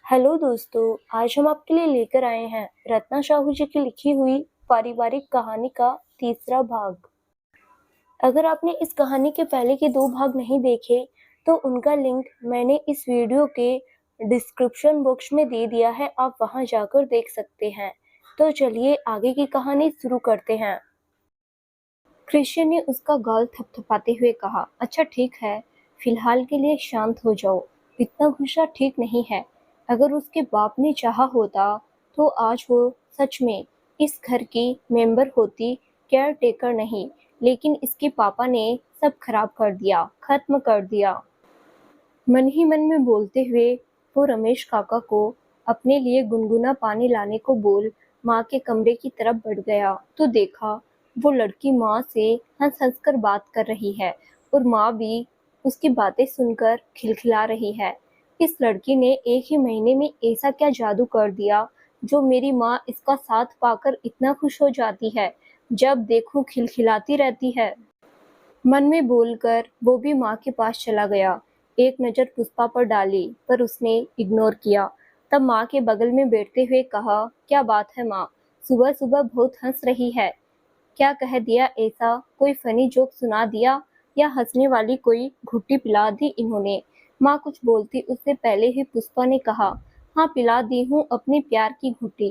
Hello दोस्तों, आज हम आपके लिए लेकर आए हैं रत्ना साहू जी की लिखी हुई पारिवारिक कहानी का तीसरा भाग। अगर आपने इस कहानी के पहले के दो भाग नहीं देखे तो उनका लिंक मैंने इस वीडियो के डिस्क्रिप्शन बॉक्स में दे दिया है, आप वहां जाकर देख सकते हैं। तो चलिए आगे की कहानी शुरू करते हैं। क्रिश्चियन ने उसका गाल थपथपाते हुए कहा, अच्छा ठीक है, फिलहाल के लिए शांत हो जाओ, इतना गुस्सा ठीक नहीं है। अगर उसके बाप ने चाहा होता तो आज वो सच में इस घर की मेंबर होती, केयर टेकर नहीं। लेकिन इसके पापा ने सब खराब कर दिया, खत्म कर दिया। मन ही मन में बोलते हुए वो रमेश काका को अपने लिए गुनगुना पानी लाने को बोल माँ के कमरे की तरफ बढ़ गया तो देखा वो लड़की माँ से हंस हंस कर बात कर रही है और माँ भी उसकी बातें सुनकर खिलखिला रही है। इस लड़की ने एक ही महीने में ऐसा क्या जादू कर दिया जो मेरी माँ इसका साथ पाकर इतना खुश हो जाती है, जब देखूं खिलखिलाती रहती है। मन में बोलकर वो भी माँ के पास चला गया। एक नज़र पुष्पा पर डाली पर उसने इग्नोर किया। तब माँ के बगल में बैठते हुए कहा, क्या बात है माँ, सुबह सुबह बहुत हंस रही है। क्या कह दिया ऐसा, कोई फनी जोक सुना दिया या हंसने वाली कोई घुट्टी पिला दी इन्होंने। माँ कुछ बोलती उससे पहले ही पुष्पा ने कहा, हाँ पिला दी हूँ अपनी प्यार की घुट्टी।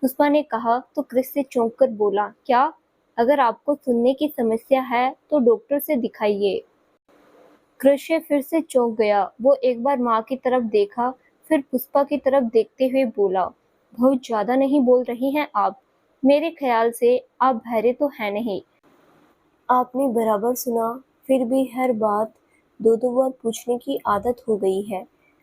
पुष्पा ने कहा तो क्रिस से चौंक कर बोला, क्या? अगर आपको सुनने की समस्या है तो डॉक्टर से दिखाइए। कृष्य फिर से चौंक गया। वो एक बार माँ की तरफ देखा, फिर पुष्पा की तरफ देखते हुए बोला, बहुत ज्यादा नहीं बोल रही हैं आप? मेरे ख्याल से आप बहरे तो है नहीं। आपने बराबर सुना, फिर भी हर बात दो दो बार पूछने की आदत हो गई है।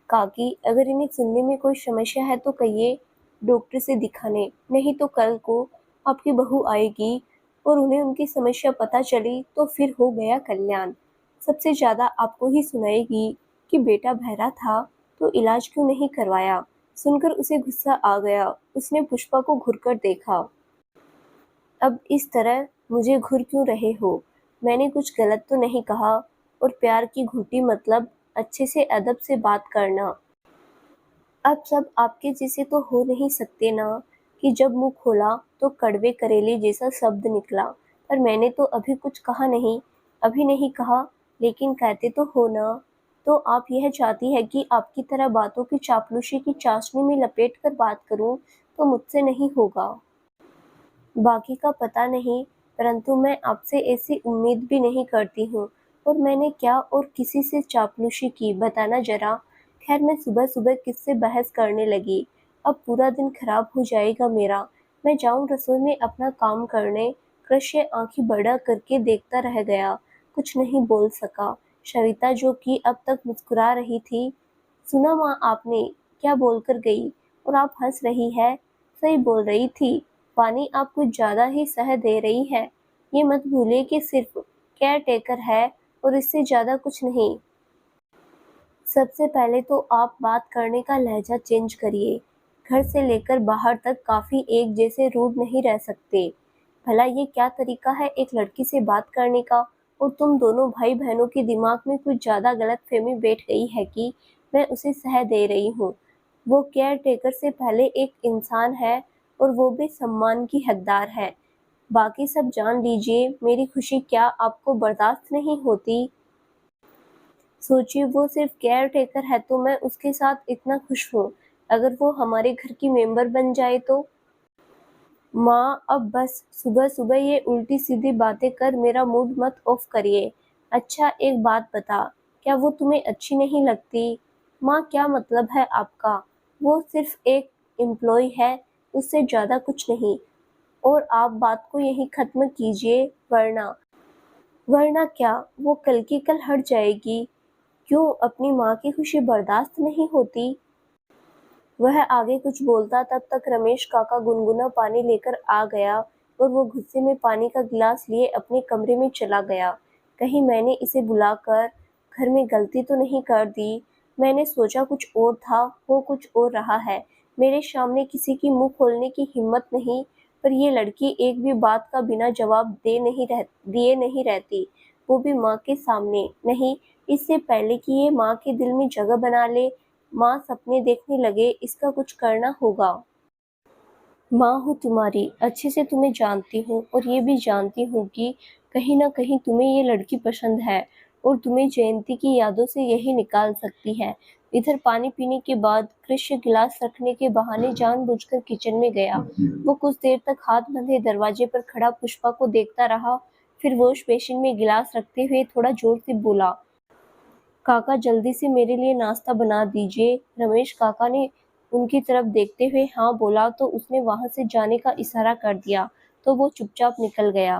काकी, अगर इन्हें सुनने में कोई समस्या है तो कहिए डॉक्टर से दिखाने, नहीं तो कल को आपकी बहू आएगी और उन्हें उनकी समस्या पता चली तो फिर हो गया कल्याण। सबसे ज्यादा आपको ही सुनाएगी कि बेटा बहरा था तो इलाज क्यों नहीं करवाया। सुनकर उसे गुस्सा आ गया। उसने पुष्पा को घूरकर देखा। अब इस तरह मुझे घूर क्यों रहे हो? मैंने कुछ गलत तो नहीं कहा। और प्यार की घुंटी मतलब अच्छे से अदब से बात करना। अब सब आपके जैसे तो हो नहीं सकते ना कि जब मुंह खोला तो कड़वे करेले जैसा शब्द निकला। पर मैंने तो अभी कुछ कहा नहीं। अभी नहीं कहा, लेकिन कहते तो हो ना। तो आप यह चाहती है कि आपकी तरह बातों की चापलूसी की चाशनी में लपेट कर बात करूं, तो मुझसे नहीं होगा। बाकी का पता नहीं, परंतु मैं आपसे ऐसी उम्मीद भी नहीं करती हूँ। और मैंने क्या और किसी से चापलूसी की, बताना जरा। खैर, मैं सुबह सुबह किससे बहस करने लगी। अब पूरा दिन खराब हो जाएगा मेरा। मैं जाऊं रसोई में अपना काम करने। कृष्य आंखें बड़ा करके देखता रह गया, कुछ नहीं बोल सका। सविता जो कि अब तक मुस्कुरा रही थी, सुना माँ आपने क्या बोलकर गई? और आप हंस रही है। सही बोल रही थी, पानी आप कुछ ज्यादा ही सह दे रही है। ये मत भूलिए कि सिर्फ केयर टेकर है और इससे ज्यादा कुछ नहीं। सबसे पहले तो आप बात करने का लहजा चेंज करिए। घर से लेकर बाहर तक काफी एक जैसे रूड नहीं रह सकते। भला ये क्या तरीका है एक लड़की से बात करने का? और तुम दोनों भाई बहनों के दिमाग में कुछ ज्यादा गलतफहमी बैठ गई है कि मैं उसे सह दे रही हूँ। वो केयर टेकर से पहले एक इंसान है और वो भी सम्मान की हकदार है। बाकी सब जान लीजिए, मेरी खुशी क्या आपको बर्दाश्त नहीं होती? सोचिए, वो सिर्फ केयर टेकर है तो मैं उसके साथ इतना खुश हूँ। अगर वो हमारे घर की मेंबर बन जाए तो? माँ अब बस, सुबह सुबह ये उल्टी सीधी बातें कर मेरा मूड मत ऑफ करिए। अच्छा एक बात बता, क्या वो तुम्हें अच्छी नहीं लगती? माँ क्या मतलब है आपका? वो सिर्फ एक एम्प्लॉय है, उससे ज्यादा कुछ नहीं। और आप बात को यहीं खत्म कीजिए, वरना क्या वो कल की कल हट जाएगी? क्यों, अपनी माँ की खुशी बर्दाश्त नहीं होती? वह आगे कुछ बोलता तब तक रमेश काका गुनगुना पानी लेकर आ गया और वो गुस्से में पानी का गिलास लिए अपने कमरे में चला गया। कहीं मैंने इसे बुलाकर घर में गलती तो नहीं कर दी? मैंने सोचा कुछ और था, हो कुछ और रहा है। मेरे सामने किसी की मुंह खोलने की हिम्मत नहीं, पर ये लड़की एक भी बात का बिना जवाब दिए नहीं रहती, वो भी माँ के सामने नहीं। इससे पहले कि ये माँ के दिल में जगह बना ले, माँ सपने देखने लगे, इसका कुछ करना होगा। माँ हूँ तुम्हारी, अच्छे से तुम्हें जानती हूँ और ये भी जानती हूँ कि कहीं ना कहीं तुम्हें ये लड़की पसंद है और तुम्हें जयंती की यादों से यही निकाल सकती है। इधर पानी पीने के बाद कृष्ण गिलास रखने के बहाने जानबूझकर किचन में गया। वो कुछ देर तक हाथ बंधे दरवाजे पर खड़ा पुष्पा को देखता रहा, फिर वॉश बेसिन में गिलास रखते हुए थोड़ा जोर से बोला, काका जल्दी से मेरे लिए नाश्ता बना दीजिए। रमेश काका ने उनकी तरफ देखते हुए हाँ बोला तो उसने वहां से जाने का इशारा कर दिया तो वो चुपचाप निकल गया।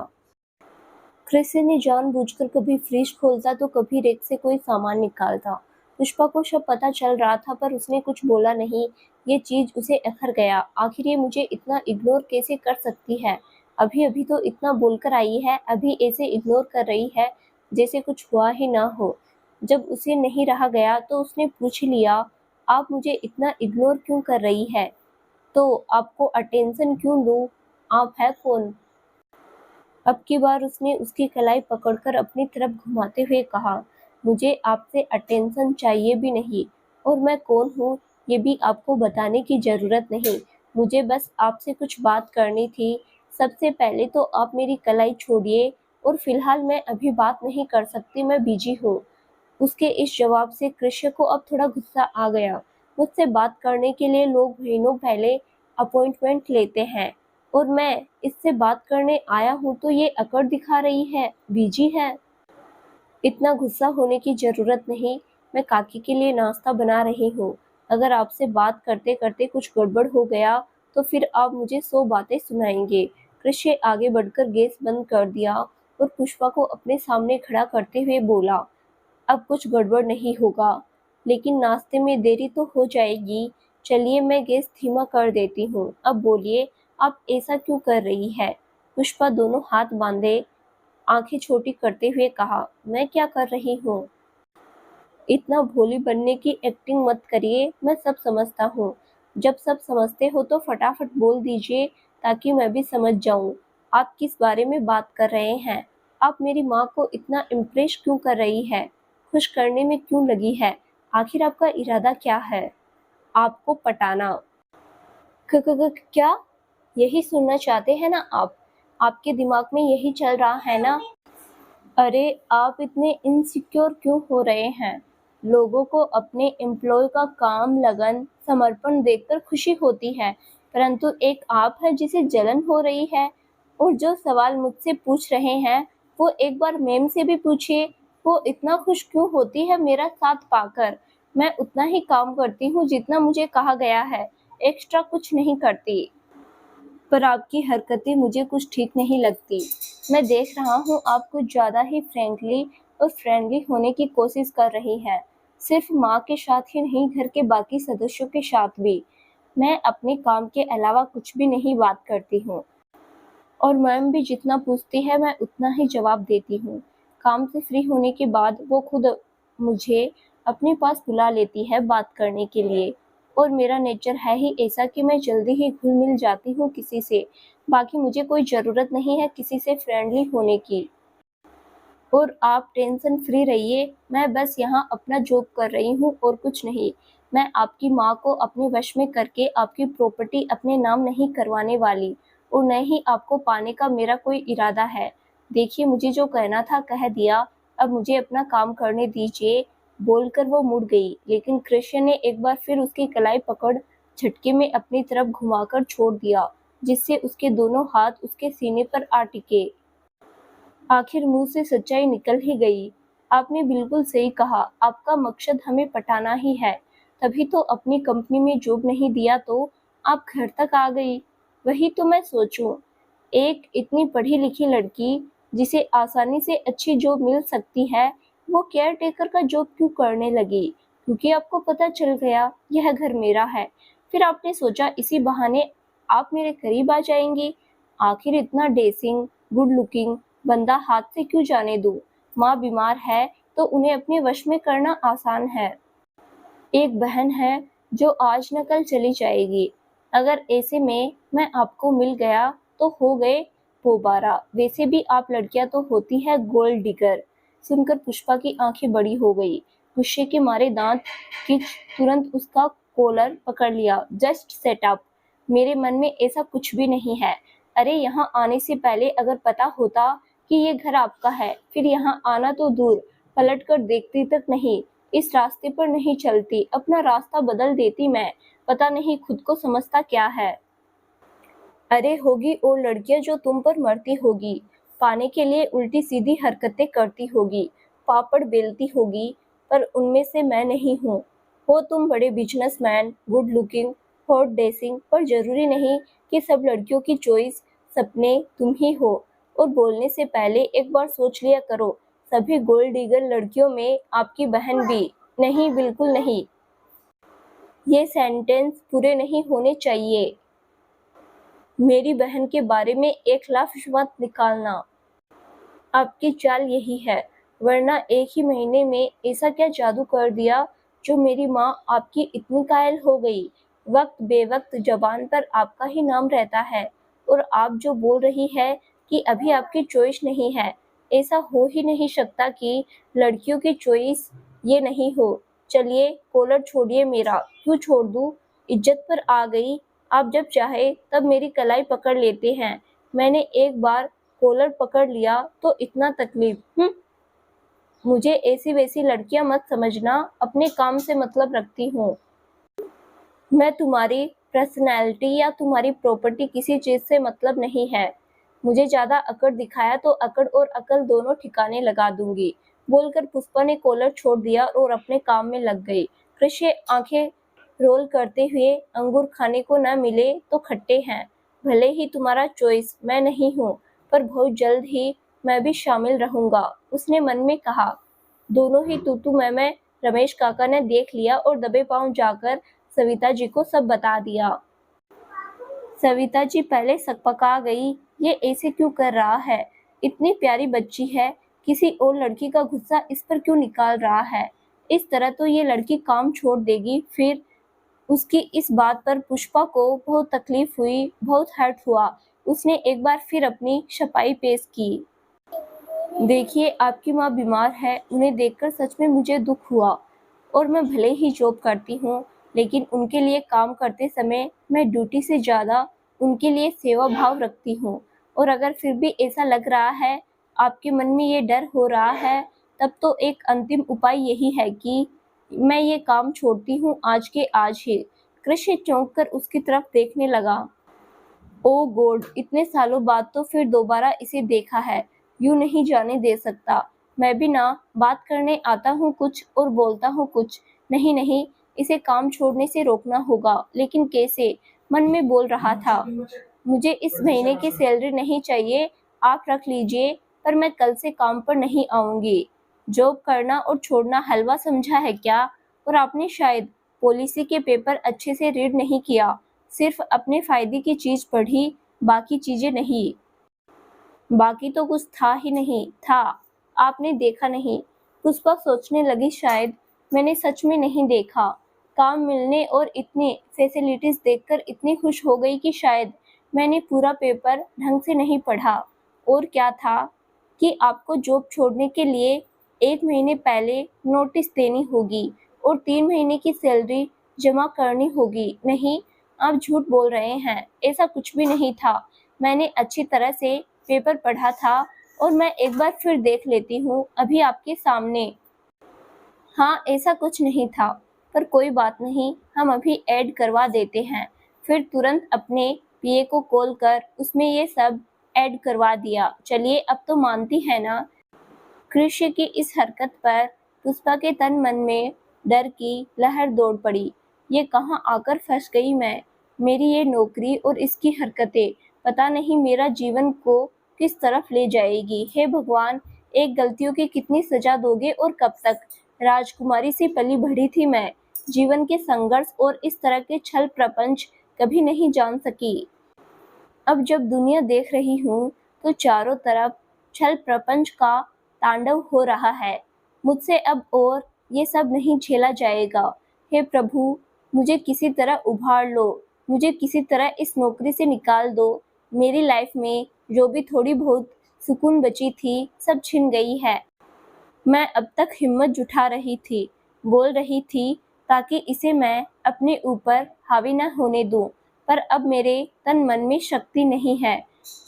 कृष्ण ने जानबूझकर कभी फ्रिज खोलता तो कभी रेक से कोई सामान निकालता। पुष्पा को सब पता चल रहा था पर उसने कुछ बोला नहीं। ये चीज उसे अखर गया, आखिर ये मुझे इतना इग्नोर कैसे कर सकती है। अभी अभी तो इतना बोलकर आई है, अभी ऐसे इग्नोर कर रही है जैसे कुछ हुआ ही ना हो। जब उसे नहीं रहा गया तो उसने पूछ लिया, आप मुझे इतना इग्नोर क्यों कर रही है? तो आपको अटेंशन क्यों दूं? आप है कौन? अब की बार उसने उसकी कलाई पकड़कर अपनी तरफ घुमाते हुए कहा, मुझे आपसे अटेंशन चाहिए भी नहीं और मैं कौन हूँ ये भी आपको बताने की जरूरत नहीं। मुझे बस आपसे कुछ बात करनी थी। सबसे पहले तो आप मेरी कलाई छोड़िए और फिलहाल मैं अभी बात नहीं कर सकती, मैं बिजी हूँ। उसके इस जवाब से कृष्ण को अब थोड़ा गुस्सा आ गया। मुझसे बात करने के लिए लोग महीनों पहले अपॉइंटमेंट लेते हैं और मैं इससे बात करने आया हूँ तो ये अकड़ दिखा रही है, बिजी है। इतना गुस्सा होने की जरूरत नहीं, मैं काकी के लिए नाश्ता बना रही हूँ। अगर आपसे बात करते करते कुछ गड़बड़ हो गया तो फिर आप मुझे 100 बातें सुनाएंगे। कृष्ण आगे बढ़कर गैस बंद कर दिया और पुष्पा को अपने सामने खड़ा करते हुए बोला, अब कुछ गड़बड़ नहीं होगा, लेकिन नाश्ते में देरी तो हो जाएगी। चलिए मैं गैस धीमा कर देती हूँ। अब बोलिए, आप ऐसा क्यों कर रही है? पुष्पा दोनों हाथ बांधे आंखें छोटी करते हुए कहा, मैं क्या कर रही हूँ? इतना भोली बनने की एक्टिंग मत करिए, मैं सब समझता हूँ। जब सब समझते हो तो फटाफट बोल दीजिए ताकि मैं भी समझ जाऊँ आप किस बारे में बात कर रहे हैं। आप मेरी माँ को इतना इम्प्रेस क्यों कर रही है? खुश करने में क्यों लगी है? आखिर आपका इरादा क्या है? आपको पटाना। क्या? यही सुनना चाहते हैं ना आप? आपके दिमाग में यही चल रहा है ना? अरे आप इतने इनसिक्योर क्यों हो रहे हैं? लोगों को अपने एम्प्लॉय का काम, लगन, समर्पण देखकर खुशी होती है, परंतु एक आप है जिसे जलन हो रही है। और जो सवाल मुझसे पूछ रहे हैं वो एक बार मैम से भी पूछिए, वो इतना खुश क्यों होती है मेरा साथ पाकर। मैं उतना ही काम करती हूँ जितना मुझे कहा गया है, एक्स्ट्रा कुछ नहीं करती। पर आपकी हरकतें मुझे कुछ ठीक नहीं लगती। मैं देख रहा हूँ आप कुछ ज़्यादा ही फ्रैंकली और फ्रेंडली होने की कोशिश कर रही हैं। सिर्फ माँ के साथ ही नहीं, घर के बाकी सदस्यों के साथ भी। मैं अपने काम के अलावा कुछ भी नहीं बात करती हूँ और मैम भी जितना पूछती है मैं उतना ही जवाब देती हूँ। काम से फ्री होने के बाद वो खुद मुझे अपने पास बुला लेती है बात करने के लिए और मेरा नेचर है ही ऐसा कि मैं जल्दी ही घुल मिल जाती हूँ किसी से। बाकी मुझे कोई ज़रूरत नहीं है किसी से फ्रेंडली होने की। और आप टेंशन फ्री रहिए, मैं बस यहाँ अपना जॉब कर रही हूँ और कुछ नहीं। मैं आपकी माँ को अपने वश में करके आपकी प्रॉपर्टी अपने नाम नहीं करवाने वाली और न ही आपको पाने का मेरा कोई इरादा है। देखिए मुझे जो कहना था कह दिया, अब मुझे अपना काम करने दीजिए। बोलकर वो मुड़ गई, लेकिन कृष्ण ने एक बार फिर उसकी कलाई पकड़ झटके में अपनी तरफ घुमाकर छोड़ दिया, जिससे उसके दोनों हाथ उसके सीने पर आ टिके। आखिर मुंह से सच्चाई निकल ही गई। आपने बिल्कुल सही कहा, आपका मकसद हमें पटाना ही है। तभी तो अपनी कंपनी में जॉब नहीं दिया तो आप घर तक आ गई। वही तो मैं सोचूं, एक इतनी पढ़ी लिखी लड़की जिसे आसानी से अच्छी जॉब मिल सकती है, वो केयर टेकर का जॉब क्यों करने लगी? क्योंकि आपको पता चल गया यह घर मेरा है। फिर आपने सोचा इसी बहाने आप मेरे करीब आ जाएंगी। आखिर इतना डेसिंग, गुड लुकिंग बंदा हाथ से क्यों जाने दूं? माँ बीमार है तो उन्हें अपने वश में करना आसान है। एक बहन है जो आज न कल चली जाएगी। अगर ऐसे में मैं आपको मिल गया तो हो गए पोबारा। वैसे भी आप लड़कियां तो होती है गोल्ड डिगर। सुनकर पुष्पा की आंखें बड़ी हो गई। गुस्से के मारे दांत खींच तुरंत उसका कॉलर पकड़ लिया। Just set up. मेरे मन में ऐसा कुछ भी नहीं है। अरे यहाँ आने से पहले अगर पता होता कि ये घर आपका है, फिर यहाँ आना तो दूर, पलट कर देखती तक नहीं, इस रास्ते पर नहीं चलती, अपना रास्ता बदल देती मैं। पता नहीं खुद को समझता क्या है। अरे होगी और लड़कियां जो तुम पर मरती होगी, पाने के लिए उल्टी सीधी हरकतें करती होगी, पापड़ बेलती होगी, पर उनमें से मैं नहीं हूँ। हो तुम बड़े businessman, good looking, hot dressing, पर जरूरी नहीं कि सब लड़कियों की चॉइस सपने तुम ही हो। और बोलने से पहले एक बार सोच लिया करो, सभी गोल्ड डिगर लड़कियों में आपकी बहन भी नहीं, बिल्कुल नहीं। ये सेंटेंस पूरे नहीं होने चाहिए। मेरी बहन के बारे में एक लफ्ज़ मत निकालना। आपकी चाल यही है, वरना एक ही महीने में ऐसा क्या जादू कर दिया जो मेरी माँ आपकी इतनी कायल हो गई। वक्त बेवक्त जबान पर आपका ही नाम रहता है, और आप जो बोल रही है कि अभी आपकी चॉइस नहीं है, ऐसा हो ही नहीं सकता कि लड़कियों की चॉइस ये नहीं हो। चलिए कॉलर छोड़िए मेरा। क्यों छोड़ दूँ? इज्जत पर आ गई। आप जब चाहे तब मेरी कलाई पकड़ लेते हैं। मैंने एक बार कॉलर पकड़ लिया तो इतना तकलीफ। मुझे ऐसी वैसी लड़कियां मत समझना, अपने काम से मतलब रखती हूँ मैं। तुम्हारी पर्सनैलिटी या तुम्हारी प्रॉपर्टी किसी चीज से मतलब नहीं है। मुझे ज्यादा अकड़ दिखाया तो अकड़ और अकल दोनों ठिकाने लगा दूंगी। बोलकर पुष्पा ने कॉलर छोड़ दिया और अपने काम में लग गई। कृष्य आंखें रोल करते हुए, अंगूर खाने को न मिले तो खट्टे हैं, भले ही तुम्हारा चॉइस मैं नहीं हूँ, पर बहुत जल्द ही मैं भी शामिल रहूंगा, उसने मन में कहा। दोनों ही तू मैं रमेश काका ने देख लिया और दबे पांव जाकर सविता जी को सब बता दिया। सविता जी पहले सकपका गई, ये ऐसे क्यों कर रहा है, इतनी प्यारी बच्ची है, किसी और लड़की का गुस्सा इस पर क्यों निकाल रहा है, इस तरह तो ये लड़की काम छोड़ देगी। फिर उसकी इस बात पर पुष्पा को बहुत तकलीफ हुई, बहुत हर्ट हुआ। उसने एक बार फिर अपनी छपाई पेश की। देखिए आपकी माँ बीमार है, उन्हें देखकर सच में मुझे दुख हुआ, और मैं भले ही जॉब करती हूँ, लेकिन उनके लिए काम करते समय मैं ड्यूटी से ज़्यादा उनके लिए सेवा भाव रखती हूँ। और अगर फिर भी ऐसा लग रहा है, आपके मन में ये डर हो रहा है, तब तो एक अंतिम उपाय यही है कि मैं ये काम छोड़ती हूँ आज के आज ही। कृष्ण चौंक कर उसकी तरफ देखने लगा। ओ गॉड, इतने सालों बाद तो फिर दोबारा इसे देखा है, यूं नहीं जाने दे सकता। मैं भी ना बात करने आता हूँ कुछ और बोलता हूँ कुछ। नहीं नहीं, इसे काम छोड़ने से रोकना होगा, लेकिन कैसे? मन में बोल रहा था। मुझे इस महीने की सैलरी नहीं चाहिए, आप रख लीजिए, पर मैं कल से काम पर नहीं आऊंगी। जॉब करना और छोड़ना हलवा समझा है क्या? और आपने शायद पॉलिसी के पेपर अच्छे से रीड नहीं किया, सिर्फ अपने फायदे की चीज पढ़ी, बाकी चीजें नहीं। बाकी तो कुछ था ही नहीं। था, आपने देखा नहीं। पुष्पा सोचने लगी, शायद मैंने सच में नहीं देखा। काम मिलने और इतनी फैसिलिटीज देखकर इतनी खुश हो गई कि शायद मैंने पूरा पेपर ढंग से नहीं पढ़ा। और क्या था कि आपको जॉब छोड़ने के लिए 1 महीने पहले नोटिस देनी होगी और 3 महीने की सैलरी जमा करनी होगी। नहीं, आप झूठ बोल रहे हैं, ऐसा कुछ भी नहीं था। मैंने अच्छी तरह से पेपर पढ़ा था, और मैं एक बार फिर देख लेती हूँ अभी आपके सामने। हाँ, ऐसा कुछ नहीं था, पर कोई बात नहीं, हम अभी ऐड करवा देते हैं। फिर तुरंत अपने पीए को कॉल कर उसमें ये सब ऐड करवा दिया। चलिए अब तो मानती है ना? कृष्य की इस हरकत पर पुष्पा के तन मन में डर की लहर दौड़ पड़ी। ये कहाँ आकर फंस गई मैं? मेरी ये नौकरी और इसकी हरकतें, पता नहीं मेरा जीवन को किस तरफ ले जाएगी। हे भगवान, एक गलतियों की कितनी सजा दोगे और कब तक? राजकुमारी सी पली बढ़ी थी मैं, जीवन के संघर्ष और इस तरह के छल प्रपंच कभी नहीं जान सकी। अब जब दुनिया देख रही हूँ तो चारों तरफ छल प्रपंच का तांडव हो रहा है। मुझसे अब और ये सब नहीं झेला जाएगा। हे प्रभु, मुझे किसी तरह उभार लो, मुझे किसी तरह इस नौकरी से निकाल दो। मेरी लाइफ में जो भी थोड़ी बहुत सुकून बची थी, सब छिन गई है। मैं अब तक हिम्मत जुटा रही थी, बोल रही थी ताकि इसे मैं अपने ऊपर हावी न होने दूं, पर अब मेरे तन मन में शक्ति नहीं है।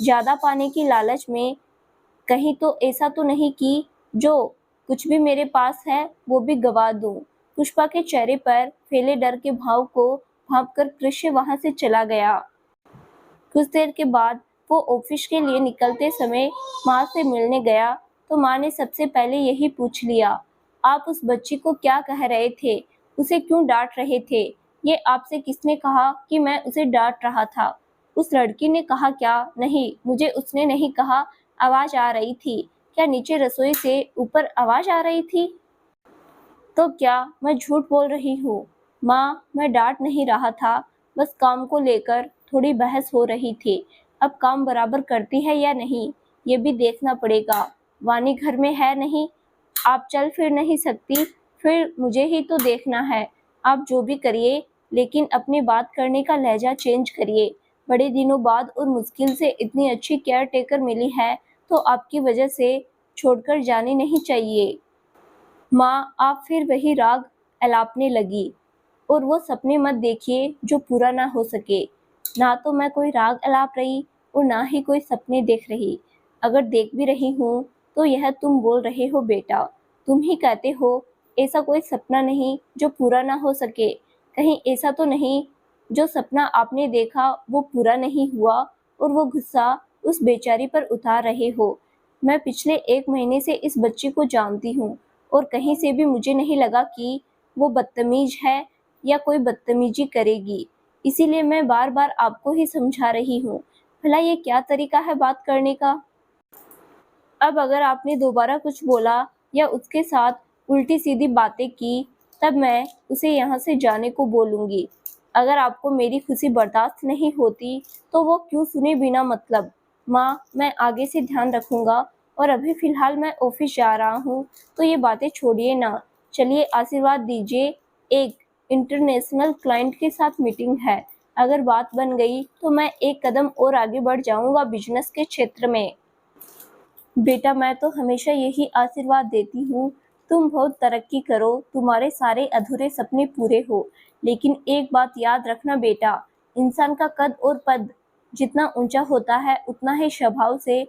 ज़्यादा पाने की लालच में कहीं तो ऐसा तो नहीं कि जो कुछ भी मेरे पास है वो भी गवा दूं। पुष्पा के चेहरे पर फैले डर के भाव को भांपकर कृष्य वहां से चला गया। कुछ देर के बाद वो ऑफिस के लिए निकलते समय माँ से मिलने गया तो माँ ने सबसे पहले यही पूछ लिया, आप उस बच्ची को क्या कह रहे थे, उसे क्यों डांट रहे थे? ये आपसे किसने कहा कि मैं उसे डांट रहा था? उस लड़की ने कहा क्या? नहीं, मुझे उसने नहीं कहा। आवाज आ रही थी। क्या नीचे रसोई से ऊपर आवाज आ रही थी? तो क्या मैं झूठ बोल रही हूँ? माँ, मैं डांट नहीं रहा था, बस काम को लेकर थोड़ी बहस हो रही थी। अब काम बराबर करती है या नहीं, ये भी देखना पड़ेगा। वानी घर में है नहीं, आप चल फिर नहीं सकती, फिर मुझे ही तो देखना है। आप जो भी करिए, लेकिन अपनी बात करने का लहजा चेंज करिए। बड़े दिनों बाद और मुश्किल से इतनी अच्छी केयर टेकर मिली है, तो आपकी वजह से छोड़कर जानी नहीं चाहिए। माँ, आप फिर वही राग अलापने लगी। और वो सपने मत देखिए जो पूरा ना हो सके। ना तो मैं कोई राग अलाप रही और ना ही कोई सपने देख रही। अगर देख भी रही हूँ तो यह तुम बोल रहे हो बेटा। तुम ही कहते हो ऐसा कोई सपना नहीं जो पूरा ना हो सके। कहीं ऐसा तो नहीं जो सपना आपने देखा वो पूरा नहीं हुआ और वो गुस्सा उस बेचारी पर उतार रहे हो। मैं पिछले 1 महीने से इस बच्ची को जानती हूँ और कहीं से भी मुझे नहीं लगा कि वो बदतमीज है या कोई बदतमीजी करेगी। इसीलिए मैं बार बार आपको ही समझा रही हूँ। भला ये क्या तरीका है बात करने का? अब अगर आपने दोबारा कुछ बोला या उसके साथ उल्टी सीधी बातें की, तब मैं उसे यहाँ से जाने को बोलूँगी। अगर आपको मेरी खुशी बर्दाश्त नहीं होती तो वो क्यों सुने बिना मतलब। माँ, मैं आगे से ध्यान रखूँगा और अभी फ़िलहाल मैं ऑफिस जा रहा हूँ, तो ये बातें छोड़िए ना। चलिए आशीर्वाद दीजिए। एक इंटरनेशनल क्लाइंट के साथ मीटिंग है। अगर बात बन गई तो मैं एक कदम और आगे बढ़ जाऊँगा बिजनेस के क्षेत्र में। बेटा, मैं तो हमेशा यही आशीर्वाद देती हूँ, तुम बहुत तरक्की करो, तुम्हारे सारे अधूरे सपने पूरे हो। लेकिन एक बात याद रखना बेटा, इंसान का कद और पद जितना ऊंचा होता है उतना ही स्वभाव से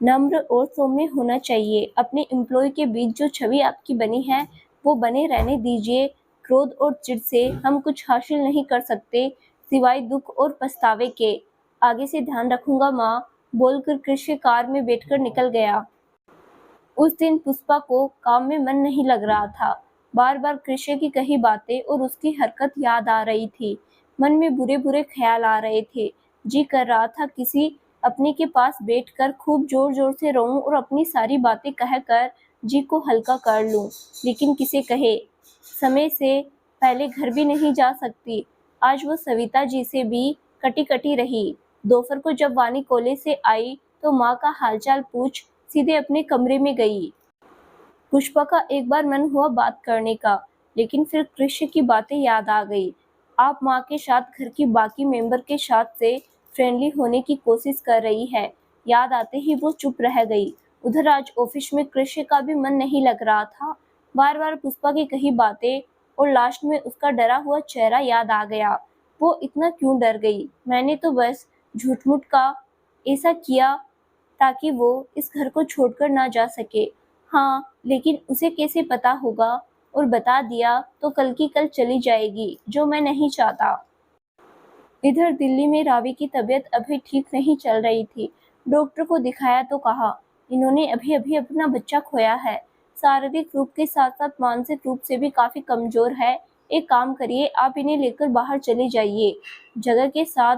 नम्र और सौम्य होना चाहिए। अपने एम्प्लॉय के बीच जो छवि आपकी बनी है वो बने रहने दीजिए। क्रोध और चिढ़ से हम कुछ हासिल नहीं कर सकते सिवाय दुख और पछतावे के। आगे से ध्यान रखूंगा माँ, बोलकर कृष्ण कार में बैठकर निकल गया। उस दिन पुष्पा को काम में मन नहीं लग रहा था। बार बार कृष्ण की कही बातें और उसकी हरकत याद आ रही थी। मन में बुरे बुरे ख्याल आ रहे थे। जी कर रहा था किसी अपने के पास बैठकर खूब जोर जोर से रोऊं और अपनी सारी बातें कहकर जी को हल्का कर लूं। लेकिन किसे कहे, समय से पहले घर भी नहीं जा सकती। आज वो सविता जी से भी कटी कटी रही। दोपहर को जब वानी कॉलेज से आई तो माँ का हालचाल पूछ सीधे अपने कमरे में गई। पुष्पा का एक बार मन हुआ बात करने का, लेकिन फिर कृष्ण की बातें याद आ गई। आप माँ के साथ घर की बाकी मेंबर के साथ से फ्रेंडली होने की कोशिश कर रही है। याद आते ही वो चुप रह गई। उधर आज ऑफिस में कृष्ण का भी मन नहीं लग रहा था। बार बार पुष्पा की कही बातें और लास्ट में उसका डरा हुआ चेहरा याद आ गया। वो इतना क्यों डर गई? मैंने तो बस झूठ मूठ का ऐसा किया ताकि वो इस घर को छोड़कर ना जा सके। हाँ, लेकिन उसे कैसे पता होगा? और बता दिया तो कल की कल चली जाएगी, जो मैं नहीं चाहता। इधर दिल्ली में रावी की तबीयत अभी ठीक नहीं चल रही थी। डॉक्टर को दिखाया तो कहा इन्होंने अभी अभी अपना बच्चा खोया है। शारीरिक रूप के साथ साथ मानसिक रूप से भी काफी कमजोर है। एक काम करिए, आप इन्हें लेकर बाहर चले जाइए। जगह के साथ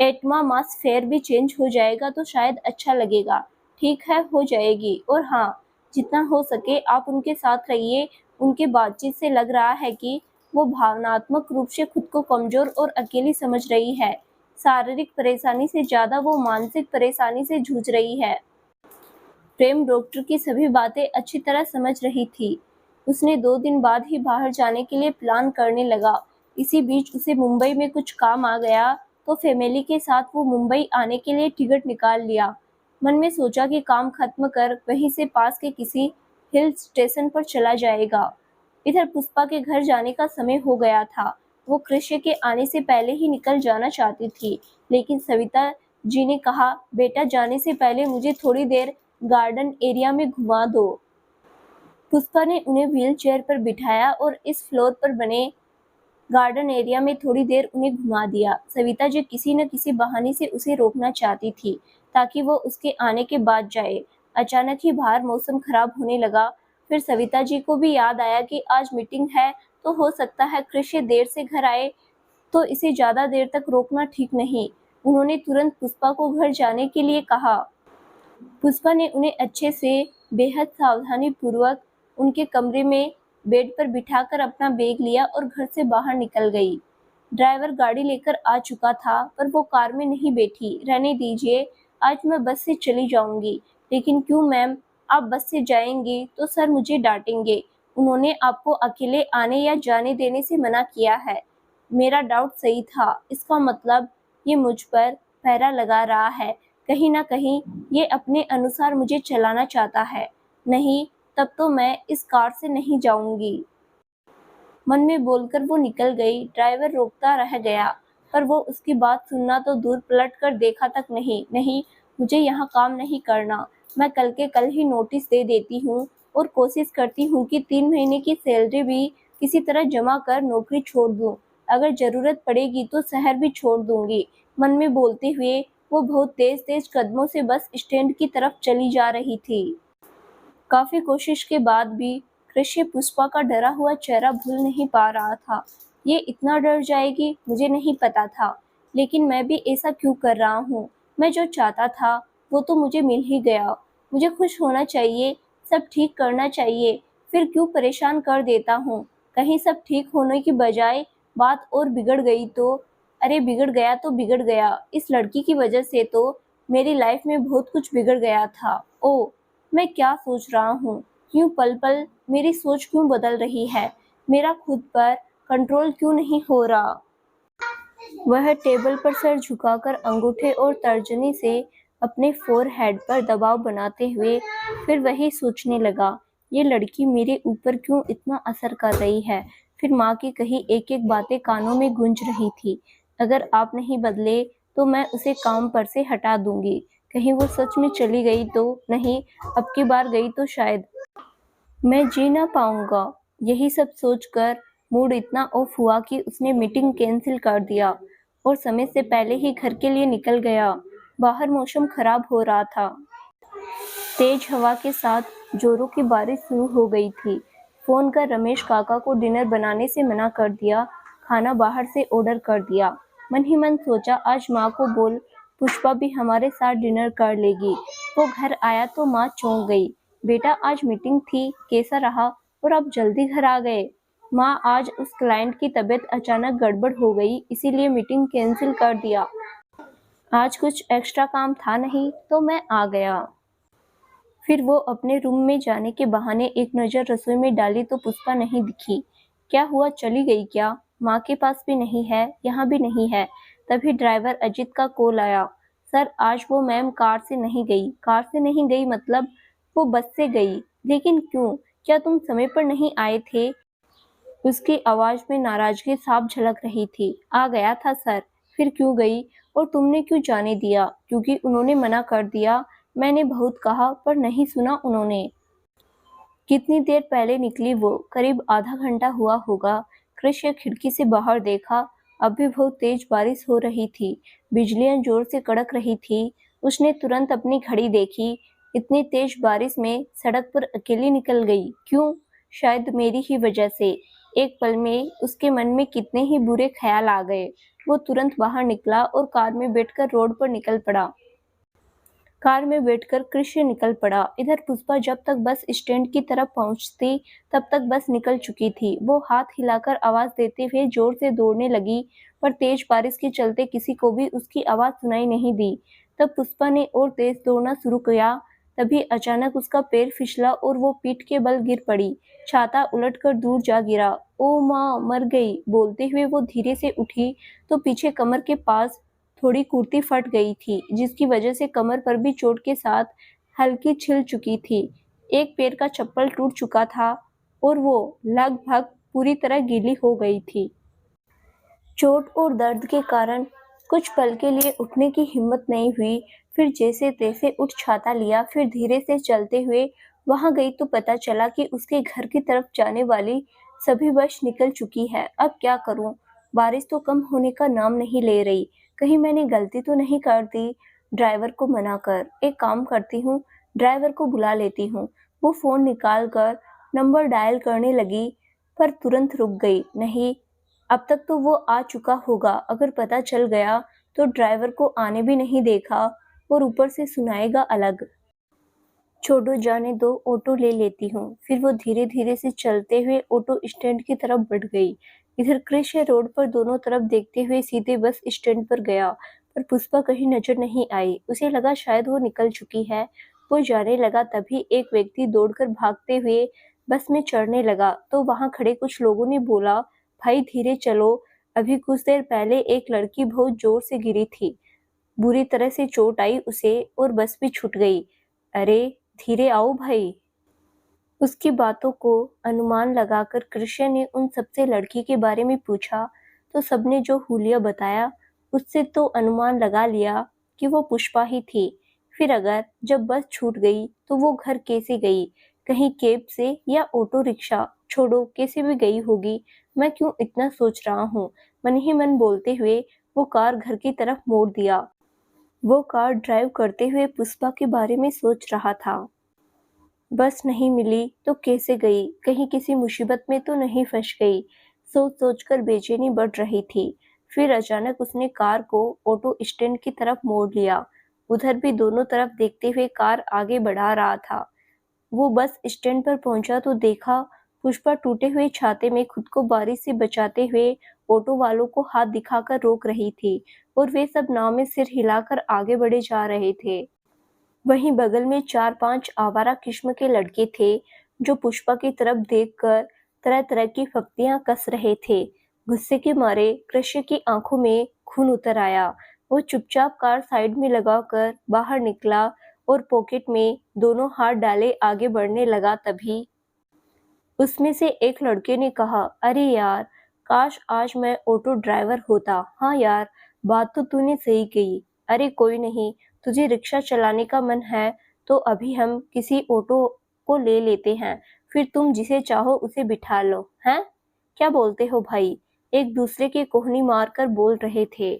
एटमा मास फेयर भी चेंज हो जाएगा तो शायद अच्छा लगेगा। ठीक है, हो जाएगी। और हाँ, जितना हो सके आप उनके साथ रहिए। उनके बातचीत से लग रहा है कि वो भावनात्मक रूप से खुद को कमजोर और अकेली समझ रही है। शारीरिक परेशानी से ज्यादा वो मानसिक परेशानी से जूझ रही है। प्रेम डॉक्टर की सभी बातें अच्छी तरह समझ रही थी। उसने 2 दिन बाद ही बाहर जाने के लिए प्लान करने लगा। इसी बीच उसे मुंबई में कुछ काम आ गया तो फैमिली के साथ वो मुंबई आने के लिए टिकट निकाल लिया। मन में सोचा कि काम खत्म कर वहीं से पास के किसी हिल स्टेशन पर चला जाएगा। इधर पुष्पा के घर जाने का समय हो गया था। वो कृष्य के आने से पहले ही निकल जाना चाहती थी, लेकिन सविता जी ने कहा, बेटा जाने से पहले मुझे थोड़ी देर गार्डन एरिया में घुमा दो। पुष्पा ने उन्हें व्हील चेयर पर बिठाया और इस फ्लोर पर बने गार्डन एरिया में थोड़ी देर उन्हें घुमा दिया। सविता जी किसी न किसी बहाने से उसे रोकना चाहती थी ताकि वो उसके आने के बाद जाए। अचानक ही बाहर मौसम खराब होने लगा। फिर सविता जी को भी याद आया कि आज मीटिंग है, तो हो सकता है कृष्य देर से घर आए, तो इसे ज्यादा देर तक रोकना ठीक नहीं। उन्होंने तुरंत पुष्पा को घर जाने के लिए कहा। पुष्पा ने उन्हें अच्छे से बेहद सावधानी पूर्वक उनके कमरे में बेड पर बिठाकर अपना बैग लिया और घर से बाहर निकल गई। ड्राइवर गाड़ी लेकर आ चुका था, पर वो कार में नहीं बैठी। रहने दीजिए, आज मैं बस से चली जाऊंगी। लेकिन क्यों मैम, आप बस से जाएंगी तो सर मुझे डांटेंगे। उन्होंने आपको अकेले आने या जाने देने से मना किया है। मेरा डाउट सही था, इसका मतलब ये मुझ पर पहरा लगा रहा है। कहीं ना कहीं ये अपने अनुसार मुझे चलाना चाहता है। नहीं, तब तो मैं इस कार से नहीं जाऊंगी। मन में बोलकर वो निकल गई। ड्राइवर रोकता रह गया, पर वो उसकी बात सुनना तो दूर, पलट कर देखा तक नहीं। नहीं, मुझे यहाँ काम नहीं करना। मैं कल के कल ही नोटिस दे देती हूँ और कोशिश करती हूँ कि 3 महीने की सैलरी भी किसी तरह जमा कर नौकरी छोड़ दूँ। अगर जरूरत पड़ेगी तो शहर भी छोड़ दूंगी। मन में बोलते हुए वो बहुत तेज तेज कदमों से बस स्टैंड की तरफ चली जा रही थी। काफी कोशिश के बाद भी कृष्य पुष्पा का डरा हुआ चेहरा भूल नहीं पा रहा था। ये इतना डर जाएगी, मुझे नहीं पता था, लेकिन मैं भी ऐसा क्यों कर रहा हूँ। मैं जो चाहता था वो तो मुझे मिल ही गया। मुझे खुश होना चाहिए, सब ठीक करना चाहिए, फिर क्यों परेशान कर देता हूँ। कहीं सब ठीक होने की बजाय बात और बिगड़ गई तो। अरे बिगड़ गया तो बिगड़ गया, इस लड़की की वजह से तो मेरी लाइफ में बहुत कुछ बिगड़ गया था। ओ, मैं क्या सोच रहा हूँ, क्यों पल पल मेरी सोच क्यों बदल रही है, मेरा खुद पर कंट्रोल क्यों नहीं हो रहा। वह टेबल पर सर झुकाकर अंगूठे और तर्जनी से अपने फोरहेड पर दबाव बनाते हुए फिर वही सोचने लगा, ये लड़की मेरे ऊपर क्यों इतना असर कर रही है। फिर माँ की कही एक एक बातें कानों में गूंज रही थी। अगर आप नहीं बदले तो मैं उसे काम पर से हटा दूंगी। कहीं वो सच में चली गई तो नहीं, अब की बार गई तो शायद मैं जी ना पाऊंगा। यही सब सोचकर मूड इतना ऑफ हुआ कि उसने मीटिंग कैंसिल कर दिया और समय से पहले ही घर के लिए निकल गया। बाहर मौसम खराब हो रहा था। तेज हवा के साथ जोरों की बारिश शुरू हो गई थी। फोन कर रमेश काका को डिनर बनाने से मना कर दिया। खाना बाहर से ऑर्डर कर दिया। मन ही मन सोचा, आज माँ को बोल पुष्पा भी हमारे साथ डिनर कर लेगी। वो घर आया तो माँ चौंक गई। बेटा आज मीटिंग थी, कैसा रहा, और आप जल्दी घर आ गए। माँ, आज उस क्लाइंट की तबीयत अचानक गड़बड़ हो गई, इसीलिए मीटिंग कैंसिल कर दिया। आज कुछ एक्स्ट्रा काम था नहीं तो मैं आ गया। फिर वो अपने रूम में जाने के बहाने एक नज़र रसोई में डाली तो पुष्पा नहीं दिखी। क्या हुआ, चली गई क्या? माँ के पास भी नहीं है, यहाँ भी नहीं है। तभी ड्राइवर अजित का कॉल आया। सर, आज वो मैम कार से नहीं गई। कार से नहीं गई मतलब? वो बस से गई। लेकिन क्यों? क्या तुम समय पर नहीं आए थे? उसकी आवाज में नाराजगी साफ झलक रही थी। आ गया था सर। फिर क्यों गई? और तुमने क्यों जाने दिया? क्योंकि उन्होंने मना कर दिया। मैंने बहुत कहा पर नहीं सुना उन्होंने। कितनी देर पहले निकली वो? करीब आधा घंटा हुआ होगा। कृष्य खिड़की से बाहर देखा। अब भी बहुत तेज बारिश हो रही थी। बिजलियां जोर से कड़क रही थी। उसने तुरंत अपनी घड़ी देखी। इतनी तेज बारिश में सड़क पर अकेली निकल गई। क्यों? शायद मेरी ही वजह से। एक पल में उसके मन में कितने ही बुरे ख्याल आ गए। वो तुरंत बाहर निकला और कार में बैठकर रोड पर निकल पड़ा। कार में बैठकर कृष्य निकल पड़ा। इधर पुष्पा जब तक बस स्टैंड की तरफ पहुंचती तब तक बस निकल चुकी थी। वो हाथ हिलाकर आवाज देते हुए जोर से दौड़ने लगी, पर तेज बारिश के चलते किसी को भी उसकी आवाज सुनाई नहीं दी। तब पुष्पा ने और तेज दौड़ना शुरू किया। तभी अचानक उसका पैर फिसला और वो पीठ के बल गिर पड़ी। छाता उलटकर दूर जा गिरा। ओ माँ, मर गई। बोलते हुए वो धीरे से उठी तो पीछे कमर के पास थोड़ी कुर्ती फट गई थी, जिसकी वजह से कमर पर भी चोट के साथ हल्की छिल चुकी थी। एक पैर का चप्पल टूट चुका था और वो लगभग पूरी तरह गीली हो गई थी। चोट और दर्द के कारण कुछ पल के लिए उठने की हिम्मत नहीं हुई। फिर जैसे तैसे उठ छाता लिया, फिर धीरे से चलते हुए वहां गई तो पता चला कि उसके घर की तरफ जाने वाली सभी बस निकल चुकी है। अब क्या करूं? बारिश तो कम होने का नाम नहीं ले रही। कहीं मैंने गलती तो नहीं कर दी? ड्राइवर को मना कर, एक काम करती हूँ, ड्राइवर को बुला लेती हूँ। वो फोन निकाल कर नंबर डायल करने लगी, पर तुरंत रुक गई। नहीं, अब तक तो वो आ चुका होगा। अगर पता चल गया तो ड्राइवर को आने भी नहीं देखा और ऊपर से सुनाएगा अलग। छोड़ो, जाने दो, ऑटो ले लेती हूँ। फिर वो धीरे धीरे से चलते हुए ऑटो स्टैंड की तरफ बढ़ गई। इधर कृष्ण रोड पर दोनों तरफ देखते हुए सीधे बस स्टैंड पर गया, पर पुष्पा कहीं नजर नहीं आई। उसे लगा शायद वो निकल चुकी है। वो जाने लगा, तभी एक व्यक्ति दौड़कर भागते हुए बस में चढ़ने लगा तो वहां खड़े कुछ लोगों ने बोला, भाई धीरे चलो, अभी कुछ देर पहले एक लड़की बहुत जोर से गिरी थी, बुरी तरह से चोट आई उसे और बस भी छूट गई। अरे धीरे आओ भाई। उसकी बातों को अनुमान लगाकर कृष्ण ने उन सबसे लड़की के बारे में पूछा तो सबने जो हुलिया बताया उससे तो अनुमान लगा लिया कि वो पुष्पा ही थी। फिर अगर जब बस छूट गई तो वो घर कैसे गई? कहीं कैब से या ऑटो रिक्शा? छोड़ो, कैसे भी गई होगी। मैं क्यों इतना सोच रहा हूँ? मन ही मन बोलते हुए वो कार घर की तरफ मोड़ दिया। वो कार ड्राइव करते हुए पुष्पा के बारे में सोच रहा था। बस नहीं मिली तो कैसे गई? कहीं किसी मुसीबत में तो नहीं फंस गई? सोच सोचकर बेचैनी बढ़ रही थी। फिर अचानक उसने कार को ऑटो स्टैंड की तरफ मोड़ लिया। उधर भी दोनों तरफ देखते हुए कार आगे बढ़ा रहा था। वो बस स्टैंड पर पहुंचा तो देखा पुष्पा टूटे हुए छाते में खुद को बारिश से बचाते हुए ऑटो वालों को हाथ दिखाकर रोक रही थी और वे सब नाव में सिर हिलाकर आगे बढ़े जा रहे थे। वहीं बगल में 4-5 आवारा किस्म के लड़के थे जो पुष्पा की तरफ देखकर तरह-तरह की फप्तियां कस रहे थे। गुस्से के मारे कृष्ण की आंखों में खून उतर आया। वो चुपचाप कार साइड में लगाकर बाहर निकला और पॉकेट में दोनों हाथ डाले आगे बढ़ने लगा। तभी उसमें से एक लड़के ने कहा, अरे यार, काश आज मैं ऑटो ड्राइवर होता। हाँ यार, बात तो तूने सही कही। अरे कोई नहीं, तुझे रिक्शा चलाने का मन है तो अभी हम किसी ऑटो को ले लेते हैं, फिर तुम जिसे चाहो उसे बिठा लो। हैं? क्या बोलते हो भाई? एक दूसरे की कोहनी मारकर बोल रहे थे।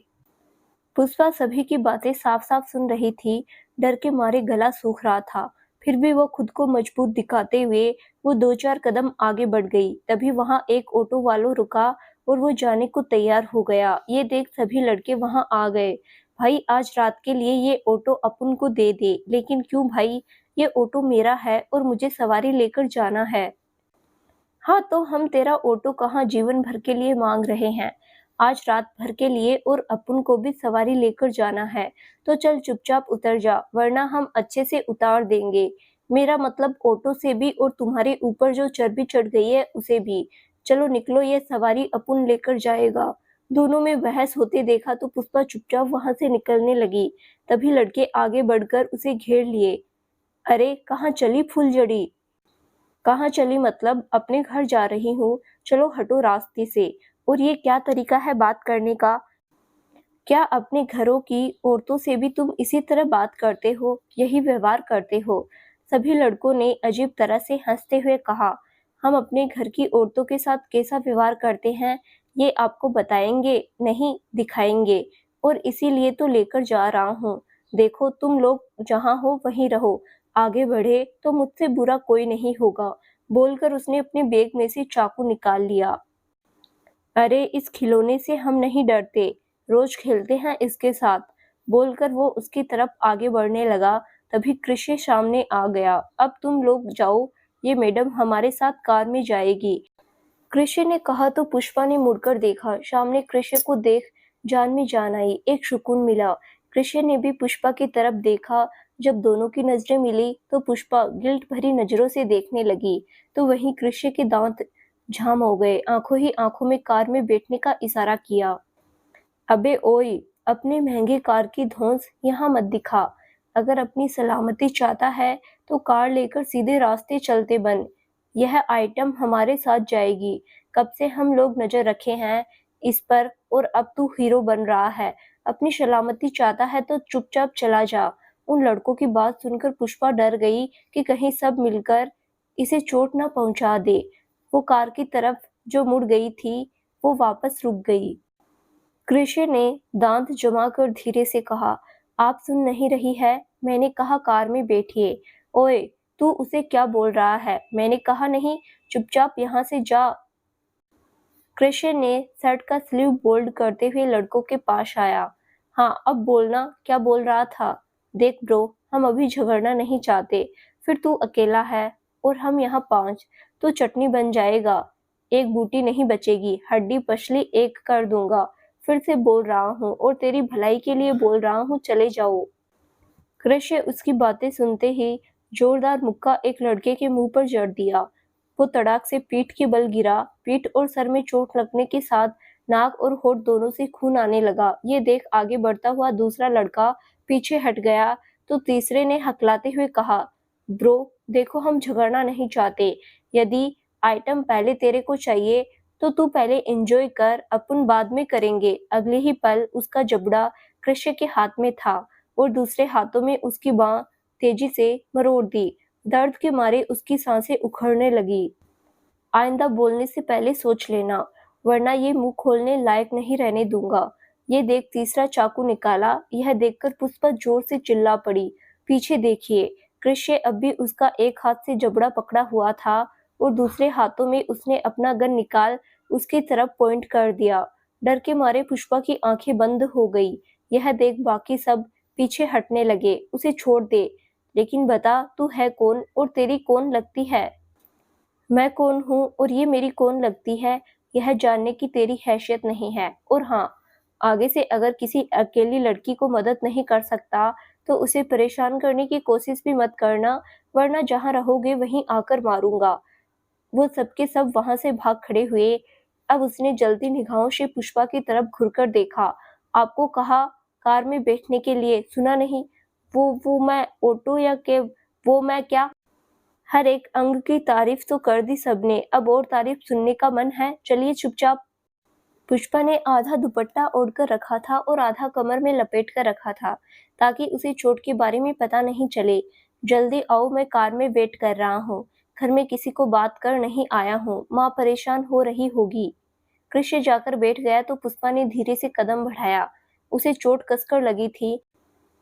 पुष्पा सभी की बातें साफ-साफ सुन रही थी, डर के मारे गला सूख रहा था। फिर भी वो खुद को मजबूत दिखाते हुए वो 2-4 कदम आगे बढ़ गई। तभी वहां एक ऑटो वाला रुका और वो जाने को तैयार हो गया। ये देख सभी लड़के वहां आ गए। भाई आज रात के लिए ये ऑटो अपन को दे दे। लेकिन क्यों भाई? ये ऑटो मेरा है और मुझे सवारी लेकर जाना है। हाँ तो हम तेरा ऑटो कहाँ जीवन भर के लिए मांग रहे हैं, आज रात भर के लिए, और अपन को भी सवारी लेकर जाना है। तो चल चुपचाप उतर जा, वरना हम अच्छे से उतार देंगे। मेरा मतलब ऑटो से भी और तुम्हारे ऊपर जो चर्बी चढ़ गई है उसे भी। चलो निकलो, ये सवारी अपन लेकर जाएगा। दोनों में बहस होते देखा तो पुष्पा चुपचाप वहां से निकलने लगी। तभी लड़के आगे बढ़कर उसे घेर लिए। अरे कहाँ चली फुलझड़ी? कहाँ चली मतलब? अपने घर जा रही हूँ, चलो हटो रास्ते से। और ये क्या तरीका है बात करने का? क्या अपने घरों की औरतों से भी तुम इसी तरह बात करते हो, यही व्यवहार करते हो? सभी लड़कों ने अजीब तरह से हंसते हुए कहा, हम अपने घर की औरतों के साथ कैसा व्यवहार करते हैं ये आपको बताएंगे नहीं, दिखाएंगे। और इसीलिए तो लेकर जा रहा हूँ। देखो तुम लोग जहाँ हो वहीं रहो, आगे बढ़े तो मुझसे बुरा कोई नहीं होगा। बोलकर उसने अपने बैग में से चाकू निकाल लिया। अरे इस खिलौने से हम नहीं डरते, रोज खेलते हैं इसके साथ। बोलकर वो उसकी तरफ आगे बढ़ने लगा। तभी कृष्ण सामने आ गया। अब तुम लोग जाओ, ये मैडम हमारे साथ कार में जाएगी। कृष्ण ने कहा तो पुष्पा ने मुड़कर देखा। सामने कृष्ण को देख जान में जान आई, एक सुकून मिला। कृष्ण ने भी पुष्पा की तरफ देखा। जब दोनों की नजरें मिली तो पुष्पा गिल्ट भरी नजरों से देखने लगी तो वहीं कृष्ण के दांत झाम हो गए। आंखों ही आंखों में कार में बैठने का इशारा किया। अबे ओए, अपने महंगी कार की धौंस यहाँ मत दिखा। अगर अपनी सलामती चाहता है तो कार लेकर सीधे रास्ते चलते बन। यह आइटम हमारे साथ जाएगी। कब से हम लोग नजर रखे हैं इस पर और अब तू हीरो बन रहा है। अपनी सलामती चाहता है तो चुपचाप चला जा। उन लड़कों की बात सुनकर पुष्पा डर गई कि कहीं सब मिलकर इसे चोट न पहुंचा दे। वो कार की तरफ जो मुड़ गई थी वो वापस रुक गई। कृष्ण ने दांत जमाकर धीरे से कहा, आप सुन नहीं रही है? मैंने कहा कार में बैठिए। ओए, तू उसे क्या बोल रहा है? मैंने कहा नहीं, चुपचाप यहाँ से जा। कृष्ण ने शर्ट का स्लीव बोल्ड करते हुए लड़कों के पास आया। हाँ, अब बोलना, क्या बोल रहा था? देख ब्रो, हम अभी झगड़ना नहीं चाहते। फिर तू अकेला है और हम यहाँ 5, तो चटनी बन जाएगा। एक बूटी नहीं बचेगी, हड्डी पसली एक कर दूंगा। फिर से बोल रहा हूँ और तेरी भलाई के लिए बोल रहा हूँ, चले जाओ। कृष्ण उसकी बातें सुनते ही जोरदार मुक्का एक लड़के के मुंह पर जड़ दिया। वो तड़ाक से पीठ के बल गिरा। पीठ और सर में चोट लगने के साथ नाक और होठ दोनों से खून आने लगा। ये देख आगे बढ़ता हुआ दूसरा लड़का पीछे हट गया तो तीसरे ने हकलाते हुए कहा, ब्रो देखो, हम झगड़ना नहीं चाहते। यदि आइटम पहले तेरे को चाहिए तो तू पहले एंजॉय कर, अपन बाद में करेंगे। अगले ही पल उसका जबड़ा कृष्ण के हाथ में था और दूसरे हाथों में उसकी बांह तेजी से मरोड़ दी। दर्द के मारे उसकी सांसें उखड़ने लगी। आइंदा बोलने से पहले सोच लेना, वरना ये मुंह खोलने लायक नहीं रहने दूंगा। ये देख तीसरा चाकू निकाला। यह देखकर पुष्पा जोर से चिल्ला पड़ी, पीछे देखिए। कृष्ण अब भी उसका एक हाथ से जबड़ा पकड़ा हुआ था और दूसरे हाथों में उसने अपना गन निकाल उसकी तरफ पॉइंट कर दिया। डर के मारे पुष्पा की आंखें बंद हो गई। यह देख बाकी सब पीछे हटने लगे। उसे छोड़ दे, लेकिन बता तू है कौन और तेरी कौन लगती है? मैं कौन हूँ और ये मेरी कौन लगती है, यह जानने की तेरी हैसियत नहीं है। और हाँ, आगे से अगर किसी अकेली लड़की को मदद नहीं कर सकता तो उसे परेशान करने की कोशिश भी मत करना, वरना जहाँ रहोगे वहीं आकर मारूंगा। वो सबके सब वहां से भाग खड़े हुए। अब उसने जल्दी निगाहों से पुष्पा की तरफ घुरकर देखा। आपको कहा कार में बैठने के लिए, सुना नहीं? वो मैं ऑटो या कैब, वो मैं क्या? हर एक अंग की तारीफ तो कर दी सबने, अब और तारीफ सुनने का मन है? चलिए चुपचाप। पुष्पा ने आधा दुपट्टा ओढ़कर रखा था और आधा कमर में लपेट कर रखा था ताकि उसे चोट के बारे में पता नहीं चले। जल्दी आओ, मैं कार में वेट कर रहा हूँ। घर में किसी को बात कर नहीं आया हूँ, माँ परेशान हो रही होगी। कृष्ण जाकर बैठ गया तो पुष्पा ने धीरे से कदम बढ़ाया। उसे चोट कसकर लगी थी।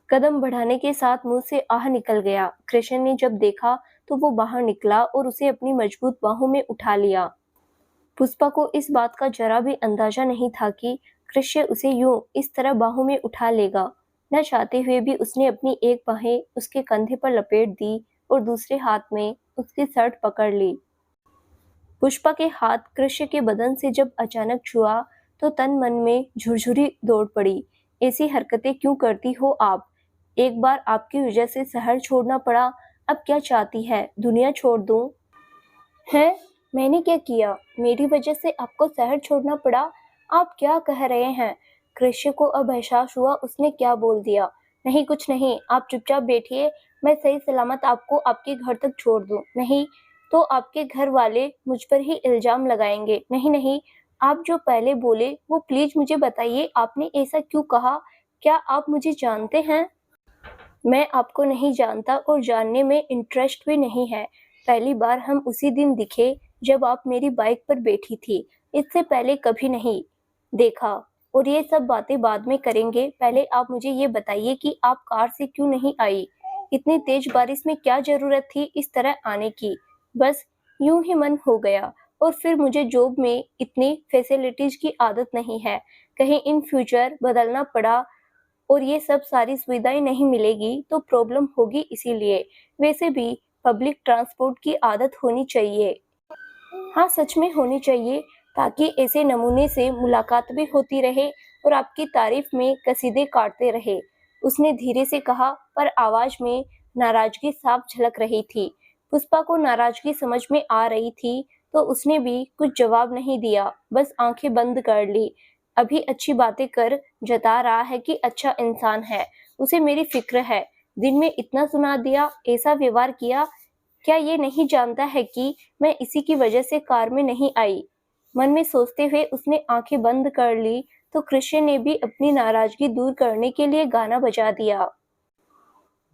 कदम बढ़ाने के साथ मुंह से आह निकल गया। कृष्ण ने जब देखा तो वो बाहर निकला और उसे अपनी मजबूत बाहों में उठा लिया। पुष्पा को इस बात का जरा भी अंदाजा नहीं था कि कृष्ण उसे यूं इस तरह बाहों में उठा लेगा। न चाहते हुए भी उसने अपनी एक बाहें उसके कंधे पर लपेट दी और दूसरे हाथ में उसकी शर्ट पकड़ ली। पुष्पा के हाथ कृष्ण के बदन से जब अचानक छुआ तो तन मन में झुरझुरी दौड़ पड़ी। ऐसी हरकतें क्यों करती हो आप? एक बार आपकी वजह से शहर छोड़ना पड़ा, अब क्या चाहती है, दुनिया छोड़ दूं? है, मैंने क्या किया? मेरी वजह से आपको शहर छोड़ना पड़ा? आप क्या कह रहे हैं? कृष्ण को अब एहसास हुआ उसने क्या बोल दिया। नहीं, कुछ नहीं, आप चुपचाप बैठिए, मैं सही सलामत आपको आपके घर तक छोड़ दूं। नहीं तो आपके घर वाले मुझ पर ही इल्जाम लगाएंगे। नहीं नहीं, आप जो पहले बोले वो प्लीज मुझे बताइए, आपने ऐसा क्यों कहा? क्या आप मुझे जानते हैं? मैं आपको नहीं जानता और जानने में इंटरेस्ट भी नहीं है। पहली बार हम उसी दिन दिखे जब आप मेरी बाइक पर बैठी थी। इससे पहले कभी नहीं देखा। और ये सब बातें बाद में करेंगे। पहले आप मुझे ये बताइए कि आप कार से क्यों नहीं आई? इतनी तेज बारिश में क्या जरूरत थी इस तरह आने की? बस यूं ही मन हो गया। और फिर मुझे जॉब में इतनी फैसिलिटीज की आदत नहीं है। कहीं इन फ्यूचर बदलना पड़ा और ये सब सारी सुविधाएं नहीं मिलेगी तो प्रॉब्लम होगी, इसीलिए। वैसे भी पब्लिक ट्रांसपोर्ट की आदत होनी चाहिए। हाँ, सच में होनी चाहिए, ताकि ऐसे नमूने से मुलाकात भी होती रहे और आपकी तारीफ में कसीदे काटते रहे। उसने धीरे से कहा, पर आवाज में नाराजगी साफ झलक रही थी। पुष्पा को नाराजगी समझ में आ रही थी तो उसने भी कुछ जवाब नहीं दिया, बस आंखें बंद कर ली। अभी अच्छी बातें कर जता रहा है कि अच्छा इंसान है, उसे मेरी फिक्र है। दिन में इतना सुना दिया, ऐसा व्यवहार किया, क्या ये नहीं जानता है कि मैं इसी की वजह से कार में नहीं आई? मन में सोचते हुए उसने आंखें बंद कर ली तो कृष्ण ने भी अपनी नाराजगी दूर करने के लिए गाना बजा दिया।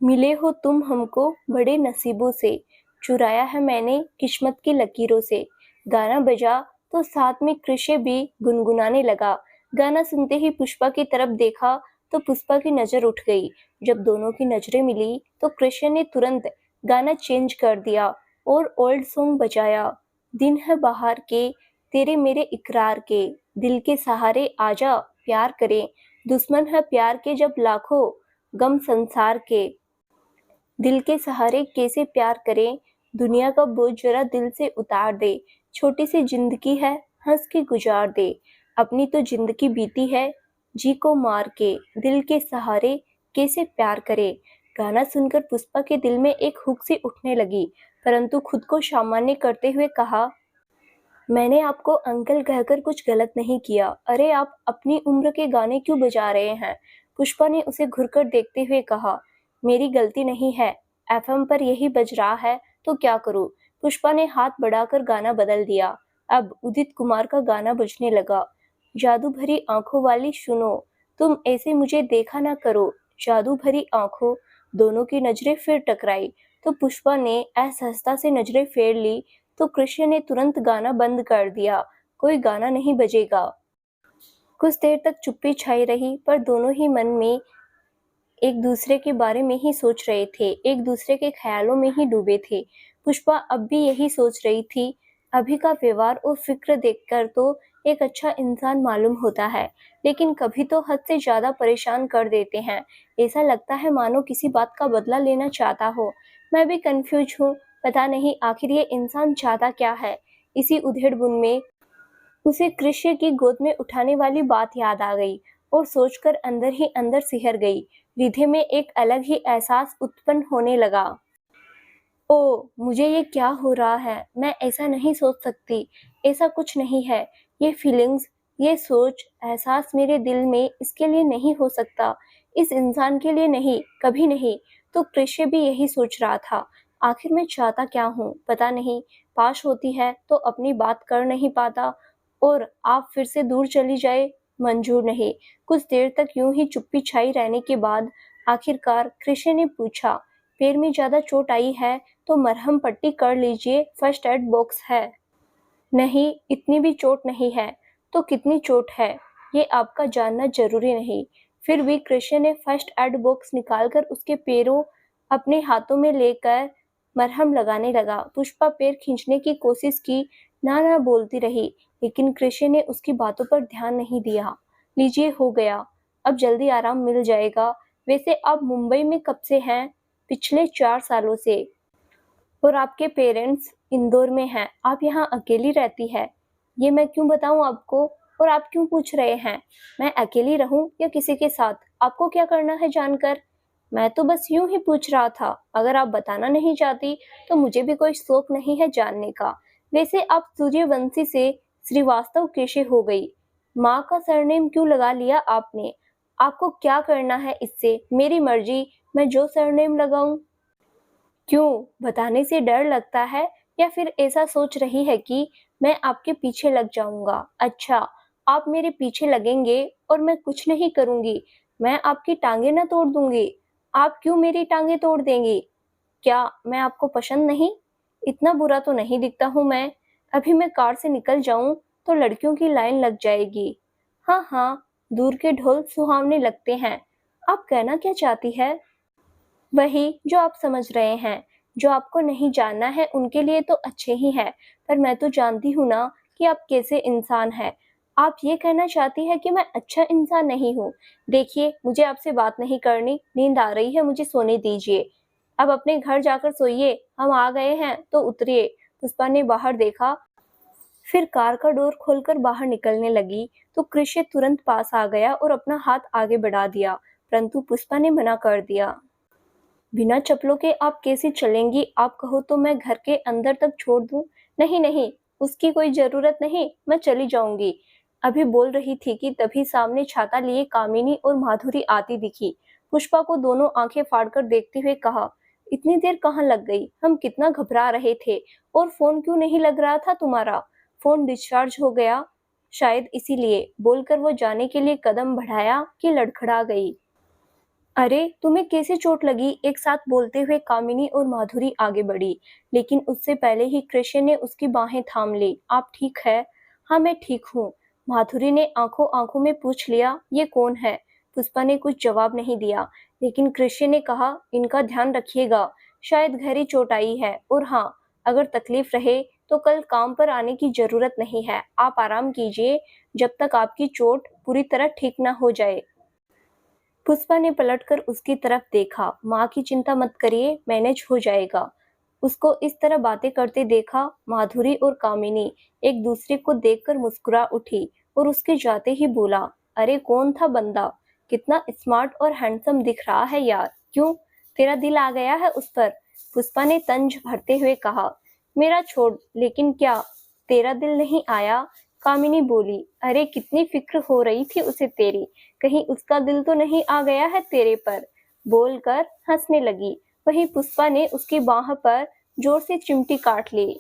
मिले हो तुम हमको बड़े नसीबों से, चुराया है मैंने किस्मत की लकीरों से। गाना बजा तो साथ में कृष्ण भी गुनगुनाने लगा। गाना सुनते ही पुष्पा की तरफ देखा तो पुष्पा की नजर उठ गई। जब दोनों की नजरें मिली तो कृष्ण ने तुरंत गाना चेंज कर दिया और ओल्ड सॉन्ग बजाया। दिन है बाहर के, तेरे मेरे इकरार के, दिल के सहारे आजा प्यार करें, दुश्मन है प्यार के जब लाखों गम संसार के, दिल के सहारे कैसे प्यार करें, दुनिया का बोझ जरा दिल से उतार दे, छोटी सी जिंदगी है हंस के गुजार दे, अपनी तो जिंदगी बीती है जी को मार के, दिल के सहारे कैसे प्यार करे। गाना सुनकर पुष्पा के दिल में एक हुक सी उठने लगी, परंतु खुद को सामान्य करते हुए कहा, मैंने आपको अंकल कहकर कुछ गलत नहीं किया। अरे आप अपनी उम्र के गाने क्यों बजा रहे हैं? पुष्पा ने उसे घुरकर देखते हुए कहा, मेरी गलती नहीं है, एफएम पर यही बज रहा है तो क्या करूं? पुष्पा ने हाथ बढ़ाकर गाना बदल दिया। अब उदित कुमार का गाना बजने लगा। जादू भरी आंखों वाली सुनो, तुम ऐसे मुझे देखा ना करो, जादू भरी आंखों। दोनों की नजरें फिर टकराई तो पुष्पा ने असहजता से नजरें फेर ली तो कृष्ण ने तुरंत गाना बंद कर दिया। कोई गाना नहीं बजेगा। कुछ देर तक चुप्पी छाई रही, पर दोनों ही मन में एक दूसरे के बारे में ही सोच रहे थे, एक दूसरे के ख्यालों में ही डूबे थे। पुष्पा अब भी यही सोच रही थी, अभी का व्यवहार और फिक्र देखकर तो एक अच्छा इंसान मालूम होता है, लेकिन कभी तो हद से ज्यादा परेशान कर देते हैं। ऐसा लगता है मानो किसी बात का बदला लेना चाहता हो। मैं भी कंफ्यूज हूँ, पता नहीं आखिर ये इंसान चाहता क्या है। इसी उधेड़-बुन में उसे कृष्ण की गोद में उठाने वाली बात याद आ गई और सोचकर अंदर ही अंदर सिहर गई। हृदय में एक अलग ही एहसास उत्पन्न होने लगा। ओ, मुझे ये क्या हो रहा है? मैं ऐसा नहीं सोच सकती। ऐसा कुछ नहीं है। ये फीलिंग्स, ये सोच, एहसास मेरे दिल में इसके लिए नहीं हो सकता। इस इंसान के लिए नहीं, कभी नहीं। तो कृष्ण भी यही सोच रहा था। आखिर मैं चाहता क्या हूँ? पता नहीं। पास होती है तो अपनी बात कर नहीं पाता और आप फिर से दूर चली जाए, मंजूर नहीं। कुछ देर तक यूं ही चुप्पी छाई रहने के बाद आखिरकार कृष्ण ने पूछा, पैर में ज्यादा चोट आई है तो मरहम पट्टी कर लीजिए, फर्स्ट एड बॉक्स है। नहीं, इतनी भी चोट नहीं है। तो कितनी चोट है ये आपका जानना जरूरी नहीं। फिर भी कृष्ण ने फर्स्ट एड बॉक्स निकालकर उसके पैरों अपने हाथों में लेकर मरहम लगाने लगा। पुष्पा पैर खींचने की कोशिश की, ना ना बोलती रही, लेकिन कृष्ण ने उसकी बातों पर ध्यान नहीं दिया। लीजिए, हो गया, अब जल्दी आराम मिल जाएगा। वैसे आप मुंबई में कब से हैं? पिछले 4 सालों से। और आपके पेरेंट्स इंदौर में हैं, आप यहाँ अकेली रहती है। ये मैं क्यों बताऊँ आपको? और आप क्यों पूछ रहे हैं मैं अकेली रहूं या किसी के साथ? आपको क्या करना है जानकर? मैं तो बस यूं ही पूछ रहा था। अगर आप बताना नहीं चाहती तो मुझे भी कोई शौक नहीं है जानने का। वैसे आप सूर्यवंशी से श्रीवास्तव कैसे हो गई? माँ का सरनेम क्यों लगा लिया आपने? आपको क्या करना है इससे? मेरी मर्जी, मैं जो सरनेम लगाऊं। क्यों, बताने से डर लगता है या फिर ऐसा सोच रही है कि मैं आपके पीछे लग जाऊंगा? अच्छा, आप मेरे पीछे लगेंगे और मैं कुछ नहीं करूंगी, मैं आपकी टांगे ना तोड़ दूंगी। आप क्यों मेरी टांगे तोड़ देंगी? क्या मैं आपको पसंद नहीं? इतना बुरा तो नहीं दिखता हूँ मैं। अभी मैं कार से निकल जाऊं तो लड़कियों की लाइन लग जाएगी। हाँ हाँ, दूर के ढोल सुहावने लगते हैं। आप कहना क्या चाहती है? वही जो आप समझ रहे हैं। जो आपको नहीं जानना है उनके लिए तो अच्छे ही हैं, पर मैं तो जानती हूँ ना कि आप कैसे इंसान हैं। आप ये कहना चाहती है कि मैं अच्छा इंसान नहीं हूँ। देखिए, मुझे आपसे बात नहीं करनी, नींद आ रही है, मुझे सोने दीजिए। अब अपने घर जाकर सोइए, हम आ गए हैं तो उतरिए। पुष्पा ने बाहर देखा, फिर कार का डोर खोलकर बाहर निकलने लगी तो कृष्य तुरंत पास आ गया और अपना हाथ आगे बढ़ा दिया, परंतु पुष्पा ने मना कर दिया। बिना चप्पलों के आप कैसे चलेंगी? आप कहो तो मैं घर के अंदर तक छोड़ दूं? नहीं नहीं, उसकी कोई जरूरत नहीं, मैं चली जाऊंगी। अभी बोल रही थी कि तभी सामने छाता लिए कामिनी और माधुरी आती दिखी। पुष्पा को दोनों आंखें फाड़कर देखते हुए कहा, इतनी देर कहाँ लग गई? हम कितना घबरा रहे थे। और फोन क्यों नहीं लग रहा था तुम्हारा? फोन डिस्चार्ज हो गया शायद इसीलिए, बोलकर वो जाने के लिए कदम बढ़ाया कि लड़खड़ा गई। अरे तुम्हें कैसे चोट लगी? एक साथ बोलते हुए कामिनी और माधुरी आगे बढ़ी, लेकिन उससे पहले ही कृष्ण ने उसकी बाहें थाम ली। आप ठीक है? हाँ मैं ठीक हूँ। माधुरी ने आंखों आंखों में पूछ लिया, ये कौन है? पुष्पा ने कुछ जवाब नहीं दिया, लेकिन कृष्ण ने कहा, इनका ध्यान रखिएगा, शायद गहरी चोट आई है, और हाँ, अगर तकलीफ रहे तो कल काम पर आने की जरूरत नहीं है। आप आराम कीजिए जब तक आपकी चोट पूरी तरह ठीक ना हो जाए। पुष्पा ने पलटकर उसकी तरफ देखा। माँ की चिंता मत करिए, मैनेज हो जाएगा। उसको इस तरह बातें करते देखा माधुरी और कामिनी एक दूसरे को देखकर मुस्कुरा उठी और उसके जाते ही बोला, अरे कौन था बंदा? कितना स्मार्ट और हैंडसम दिख रहा है यार। क्यों, तेरा दिल आ गया है उस पर? पुष्पा ने तंज भरते हुए कहा, मेरा छोड़, लेकिन क्या तेरा दिल नहीं आया? कामिनी बोली, अरे कितनी फिक्र हो रही थी उसे तेरी, कहीं उसका दिल तो नहीं आ गया है तेरे पर? बोलकर हंसने लगी। वहीं पुष्पा ने उसकी बाह पर जोर से चिमटी काट ली।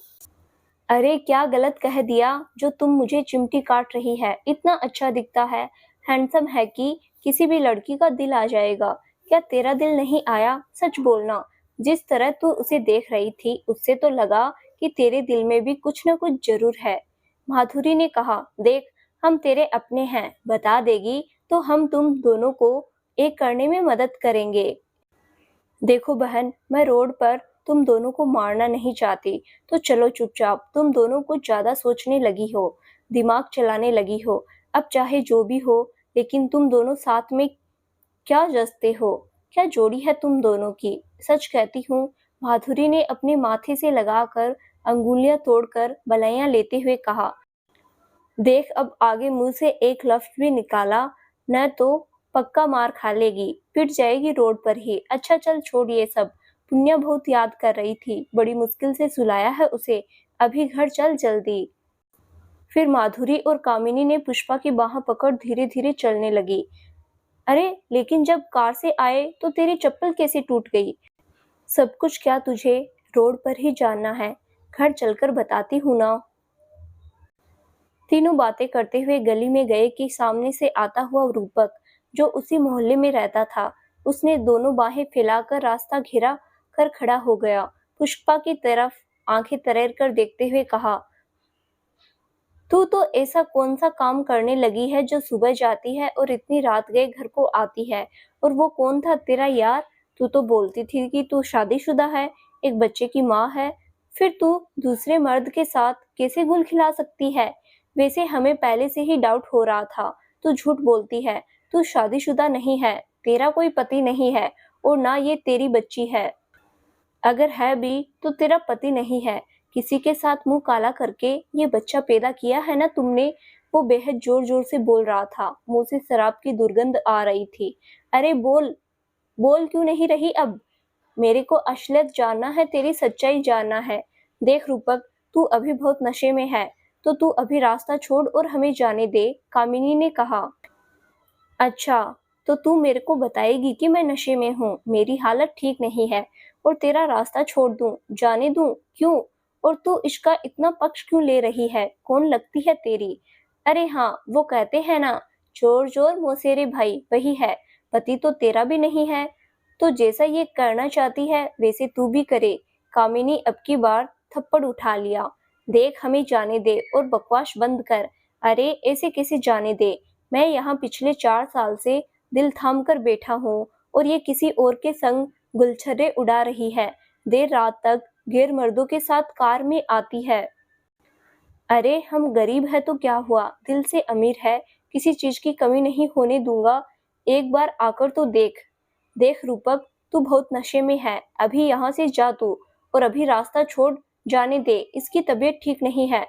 अरे क्या गलत कह दिया जो तुम मुझे चिमटी काट रही है? इतना अच्छा दिखता है, हैंडसम है कि किसी भी लड़की का दिल आ जाएगा। क्या तेरा दिल नहीं आया? सच बोलना। जिस तरह तू उसे देख रही थी उससे तो लगा कि तेरे दिल में भी कुछ न कुछ जरूर है। माधुरी ने कहा, देख, हम तेरे अपने हैं, बता देगी तो हम तुम दोनों को एक करने में मदद करेंगे। देखो बहन, मैं रोड पर तुम दोनों को मारना नहीं चाहती, तो चलो चुपचाप। तुम दोनों कुछ ज्यादा सोचने लगी हो, दिमाग चलाने लगी हो। अब चाहे जो भी हो, लेकिन तुम दोनों साथ में क्या जचते हो? क्या जोड़ी है तुम दोनों की? सच कहती हूँ। माधुरी ने अपने माथे से लगाकर अंगुलियां तोड़कर बलाइयां लेते हुए कहा, देख अब आगे मुंह से एक लफ्ज भी निकाला न तो पक्का मार खा लेगी, पिट जाएगी रोड पर ही। अच्छा चल छोड़ ये सब। पुण्या बहुत याद कर रही थी, बड़ी मुश्किल से सुलाया है उसे। अभी घर चल जल्दी। फिर माधुरी और कामिनी ने पुष्पा की बाह पकड़ धीरे धीरे चलने लगी। अरे लेकिन जब कार से आए तो तेरी चप्पल कैसे टूट गई? सब कुछ क्या तुझे रोड पर ही जानना है? घर चलकर बताती हूँ ना। तीनों बातें करते हुए गली में गए कि सामने से आता हुआ रूपक, जो उसी मोहल्ले में रहता था, उसने दोनों बाहें फैलाकर रास्ता घेरा कर खड़ा हो गया। पुष्पा की तरफ आंखें तरेर कर देखते हुए कहा, तू तो ऐसा कौन सा काम करने लगी है जो सुबह जाती है और इतनी रात गए घर को आती है? और वो कौन था तेरा यार? तू तो बोलती थी कि तू शादीशुदा है, एक बच्चे की माँ है, फिर तू दूसरे मर्द के साथ कैसे गुल खिला सकती है? वैसे हमें पहले से ही डाउट हो रहा था। तू झूठ बोलती है, तू शादीशुदा नहीं है, तेरा कोई पति नहीं है, और ना ये तेरी बच्ची है। अगर है भी तो तेरा पति नहीं है, किसी के साथ मुंह काला करके ये बच्चा पैदा किया है ना तुमने। वो बेहद जोर जोर से बोल रहा था, मुंह से शराब की दुर्गंध आ रही थी। अरे बोल, बोल क्यों नहीं रही अब? मेरे को असलियत जानना है, तेरी सच्चाई जानना है। देख रूपक, तू अभी बहुत नशे में है, तो तू अभी रास्ता छोड़ और हमें जाने दे, कामिनी ने कहा। अच्छा, तो तू मेरे को बताएगी कि मैं नशे में हूँ, मेरी हालत ठीक नहीं है, और तेरा रास्ता छोड़ दूँ, जाने दूँ? क्यों? और तू इसका इतना पक्ष क्यों ले रही है? कौन लगती है तेरी? अरे हाँ, वो कहते हैं ना, चोर चोर मौसेरे भाई, वही है। पति तो तेरा भी नहीं है, तो जैसा ये करना चाहती है वैसे तू भी करे। कामिनी अब की बार थप्पड़ उठा लिया। देख हमें जाने दे और बकवास बंद कर। अरे ऐसे कैसे जाने दे? मैं यहाँ पिछले 4 साल से दिल थाम कर बैठा हूँ, और ये किसी और के संग गुलछर्रे उड़ा रही है। देर रात तक गैर मर्दों के साथ कार में आती है। अरे हम गरीब है तो क्या हुआ, दिल से अमीर है, किसी चीज की कमी नहीं होने दूंगा। एक बार आकर तो देख। देख रूपक, तू बहुत नशे में है, अभी यहाँ से जा तू, और अभी रास्ता छोड़, जाने दे, इसकी तबीयत ठीक नहीं है।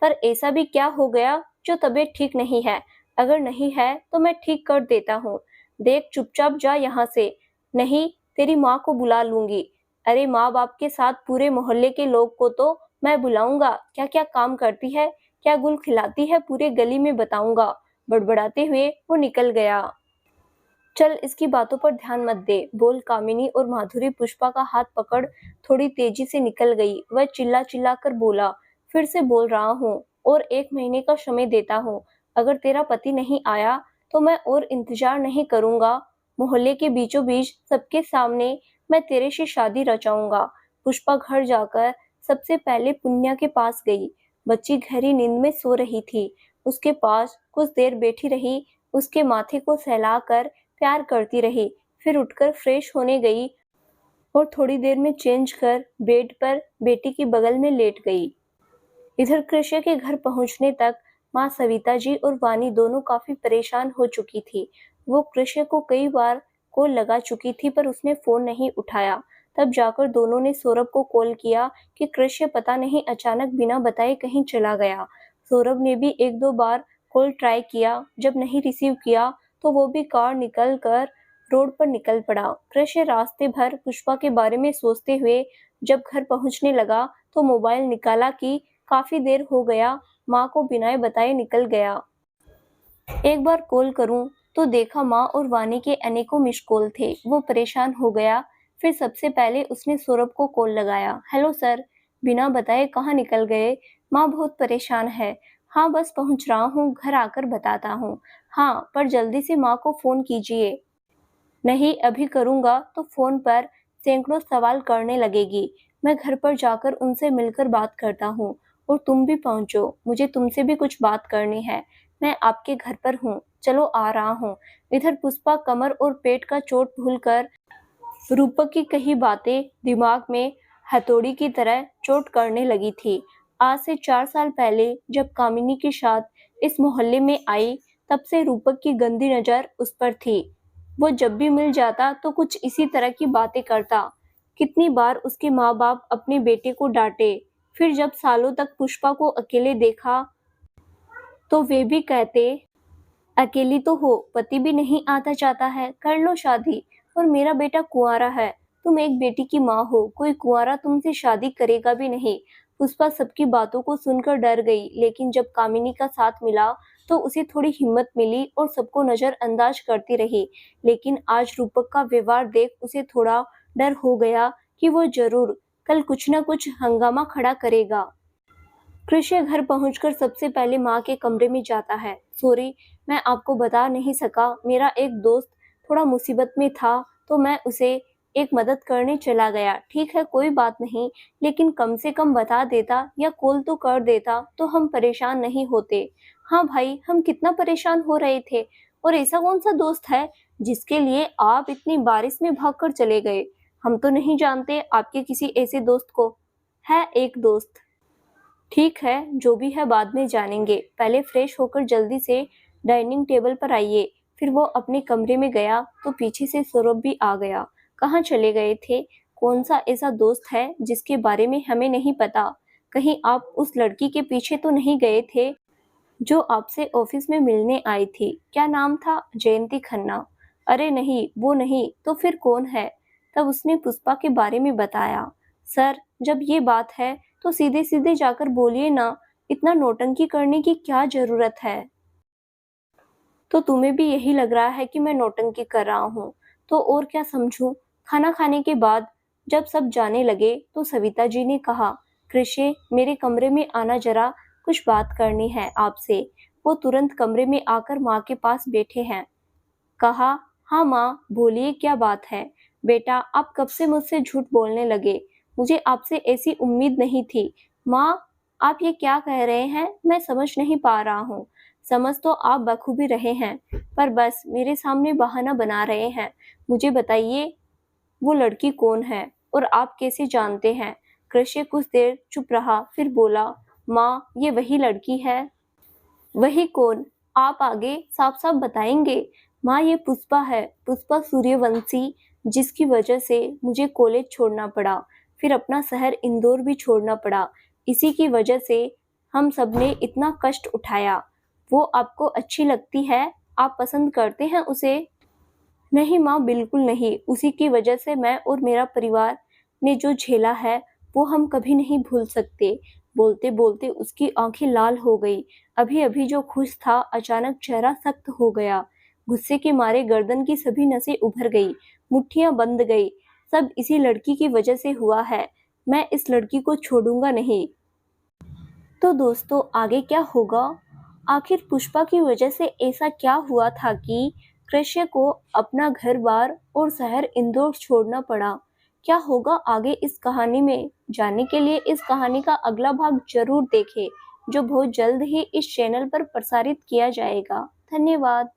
पर ऐसा भी क्या हो गया जो तबीयत ठीक नहीं है? अगर नहीं है तो मैं ठीक कर देता हूँ। देख चुपचाप जा यहाँ से, नहीं तेरी माँ को बुला लूंगी। अरे माँ बाप के साथ पूरे मोहल्ले के लोग को तो मैं बुलाऊंगा, क्या क्या काम करती है, क्या गुल खिलाती है, पूरे गली में बताऊंगा। बड़बड़ाते हुए वो निकल गया। चल इसकी बातों पर ध्यान मत दे, बोल कामिनी। और माधुरी पुष्पा का हाथ पकड़ थोड़ी तेजी से निकल गई। वह चिल्ला चिल्ला कर बोला, फिर से बोल रहा हूँ और 1 महीने का समय देता हूँ। अगर तेरा पति नहीं आया तो मैं और इंतजार नहीं करूंगा। मोहल्ले के बीचों बीच सबके सामने मैं तेरे से शादी रचाऊंगा। पुष्पा घर जाकर सबसे पहले पुन्या के पास गई। बच्ची गहरी नींद में सो रही थी। उसके पास कुछ देर बैठी रही, उसके माथे को सहलाकर प्यार करती रही, फिर उठकर फ्रेश होने गई और थोड़ी देर में चेंज कर बेड पर बेटी की बगल में लेट गई। इधर कृष्य के घर पहुंचने तक माँ सविता जी और वानी दोनों काफी परेशान हो चुकी थी। वो कृष्य को कई बार कॉल लगा चुकी थी पर उसने फोन नहीं उठाया। तब जाकर दोनों ने सौरभ को कॉल किया कि कृष्य पता नहीं अचानक बिना बताए कहीं चला गया। सौरभ ने भी 1-2 बार कॉल ट्राई किया, जब नहीं रिसीव किया तो वो भी कार निकल कर रोड पर निकल पड़ा। कृष्य रास्ते भर पुष्पा के बारे में सोचते हुए जब घर पहुंचने लगा तो मोबाइल निकाला कि काफी देर हो गया, माँ को बिना बताए निकल गया। एक बार कॉल करूं तो देखा माँ और वानी के अनेकों मिस कॉल थे। वो परेशान हो गया। फिर सबसे पहले उसने सौरभ को कॉल लगाया। हेलो सर, बिना बताए कहाँ निकल गए? माँ बहुत परेशान है। हाँ बस पहुंच रहा हूँ, घर आकर बताता हूँ। हाँ पर जल्दी से माँ को फोन कीजिए। नहीं अभी करूंगा तो फोन पर सैकड़ों सवाल करने लगेगी। मैं घर पर जाकर उनसे मिलकर बात करता हूँ। और तुम भी पहुंचो, मुझे तुमसे भी कुछ बात करनी है। मैं आपके घर पर हूँ, चलो आ रहा हूँ। इधर पुष्पा कमर और पेट का चोट भूलकर रूपक की कही बातें दिमाग में हथौड़ी की तरह चोट करने लगी थी। आज से 4 साल पहले जब कामिनी के साथ इस मोहल्ले में आई, तब से रूपक की गंदी नजर उस पर थी। वो जब भी मिल जाता तो कुछ इसी तरह की बातें करता। कितनी बार उसके माँ बाप अपने बेटे को डांटे, फिर जब सालों तक पुष्पा को अकेले देखा तो वे भी कहते, अकेली तो हो, पति भी नहीं आता जाता है, कर लो शादी। और मेरा बेटा कुंवारा है, तुम एक बेटी की माँ हो, कोई कुंवारा तुमसे शादी करेगा भी नहीं। पुष्पा सबकी बातों को सुनकर डर गई, लेकिन जब कामिनी का साथ मिला तो उसे थोड़ी हिम्मत मिली और सबको नजरअंदाज करती रही। लेकिन आज रूपक का व्यवहार देख उसे थोड़ा डर हो गया कि वो जरूर कल कुछ न कुछ हंगामा खड़ा करेगा। कृष्य घर पहुंचकर सबसे पहले माँ के कमरे में जाता है। सॉरी, मैं आपको बता नहीं सका, मेरा एक दोस्त थोड़ा मुसीबत में था तो मैं उसे एक मदद करने चला गया। ठीक है कोई बात नहीं, लेकिन कम से कम बता देता या कॉल तो कर देता तो हम परेशान नहीं होते। हाँ भाई, हम कितना परेशान हो रहे थे। और ऐसा कौन सा दोस्त है जिसके लिए आप इतनी बारिश में भागकर चले गए? हम तो नहीं जानते आपके किसी ऐसे दोस्त को। है एक दोस्त। ठीक है, जो भी है बाद में जानेंगे। पहले फ्रेश होकर जल्दी से डाइनिंग टेबल पर आइए। फिर वो अपने कमरे में गया तो पीछे से सौरभ भी आ गया। कहाँ चले गए थे? कौन सा ऐसा दोस्त है जिसके बारे में हमें नहीं पता? कहीं आप उस लड़की के पीछे तो नहीं गए थे जो आपसे ऑफिस में मिलने आई थी? क्या नाम था? जयंती खन्ना। अरे नहीं, वो नहीं तो फिर कौन है? तब उसने पुष्पा के बारे में बताया। सर, जब ये बात है तो सीधे सीधे जाकर बोलिए ना, इतना नौटंकी करने की क्या जरूरत है? तो तुम्हें भी यही लग रहा है कि मैं नौटंकी कर रहा हूँ? तो और क्या समझूं? खाना खाने के बाद जब सब जाने लगे तो सविता जी ने कहा, कृषि मेरे कमरे में आना, जरा कुछ बात करनी है आपसे। वो तुरंत कमरे में आकर माँ के पास बैठे हैं। कहा, हाँ माँ बोलिए क्या बात है? बेटा आप कब से मुझसे झूठ बोलने लगे? मुझे आपसे ऐसी उम्मीद नहीं थी। माँ आप ये क्या कह रहे हैं, मैं समझ नहीं पा रहा हूँ। समझ तो आप बखूबी रहे हैं, पर बस मेरे सामने बहाना बना रहे हैं। मुझे बताइए वो लड़की कौन है और आप कैसे जानते हैं? कृष्य कुछ देर चुप रहा, फिर बोला, माँ ये वही लड़की है। वही कौन? आप आगे साफ साफ बताएंगे। माँ ये पुष्पा है, पुष्पा सूर्यवंशी, जिसकी वजह से मुझे कॉलेज छोड़ना पड़ा, फिर अपना शहर इंदौर भी छोड़ना पड़ा। इसी की वजह से हम सब ने इतना कष्ट उठाया। वो आपको अच्छी लगती है? आप पसंद करते हैं उसे? नहीं माँ बिल्कुल नहीं, उसी की वजह से मैं और मेरा परिवार ने जो झेला है वो हम कभी नहीं भूल सकते। बोलते बोलते उसकी आंखें लाल हो गई। अभी अभी जो खुश था अचानक चेहरा सख्त हो गया। गुस्से के मारे गर्दन की सभी नसें उभर गई, मुट्ठियां बंद गई। सब इसी लड़की की वजह से हुआ है। मैं इस लड़की को छोड़ूंगा नहीं। तो दोस्तों आगे क्या होगा? आखिर पुष्पा की वजह से ऐसा क्या हुआ था कि कृष्य को अपना घर-बार और शहर इंदौर छोड़ना पड़ा? क्या होगा आगे इस कहानी में? जानने के लिए इस कहानी का अगला भाग जरूर देखें, जो बहुत जल्द ही इस चैनल पर प्रसारित किया जाएगा। धन्यवाद।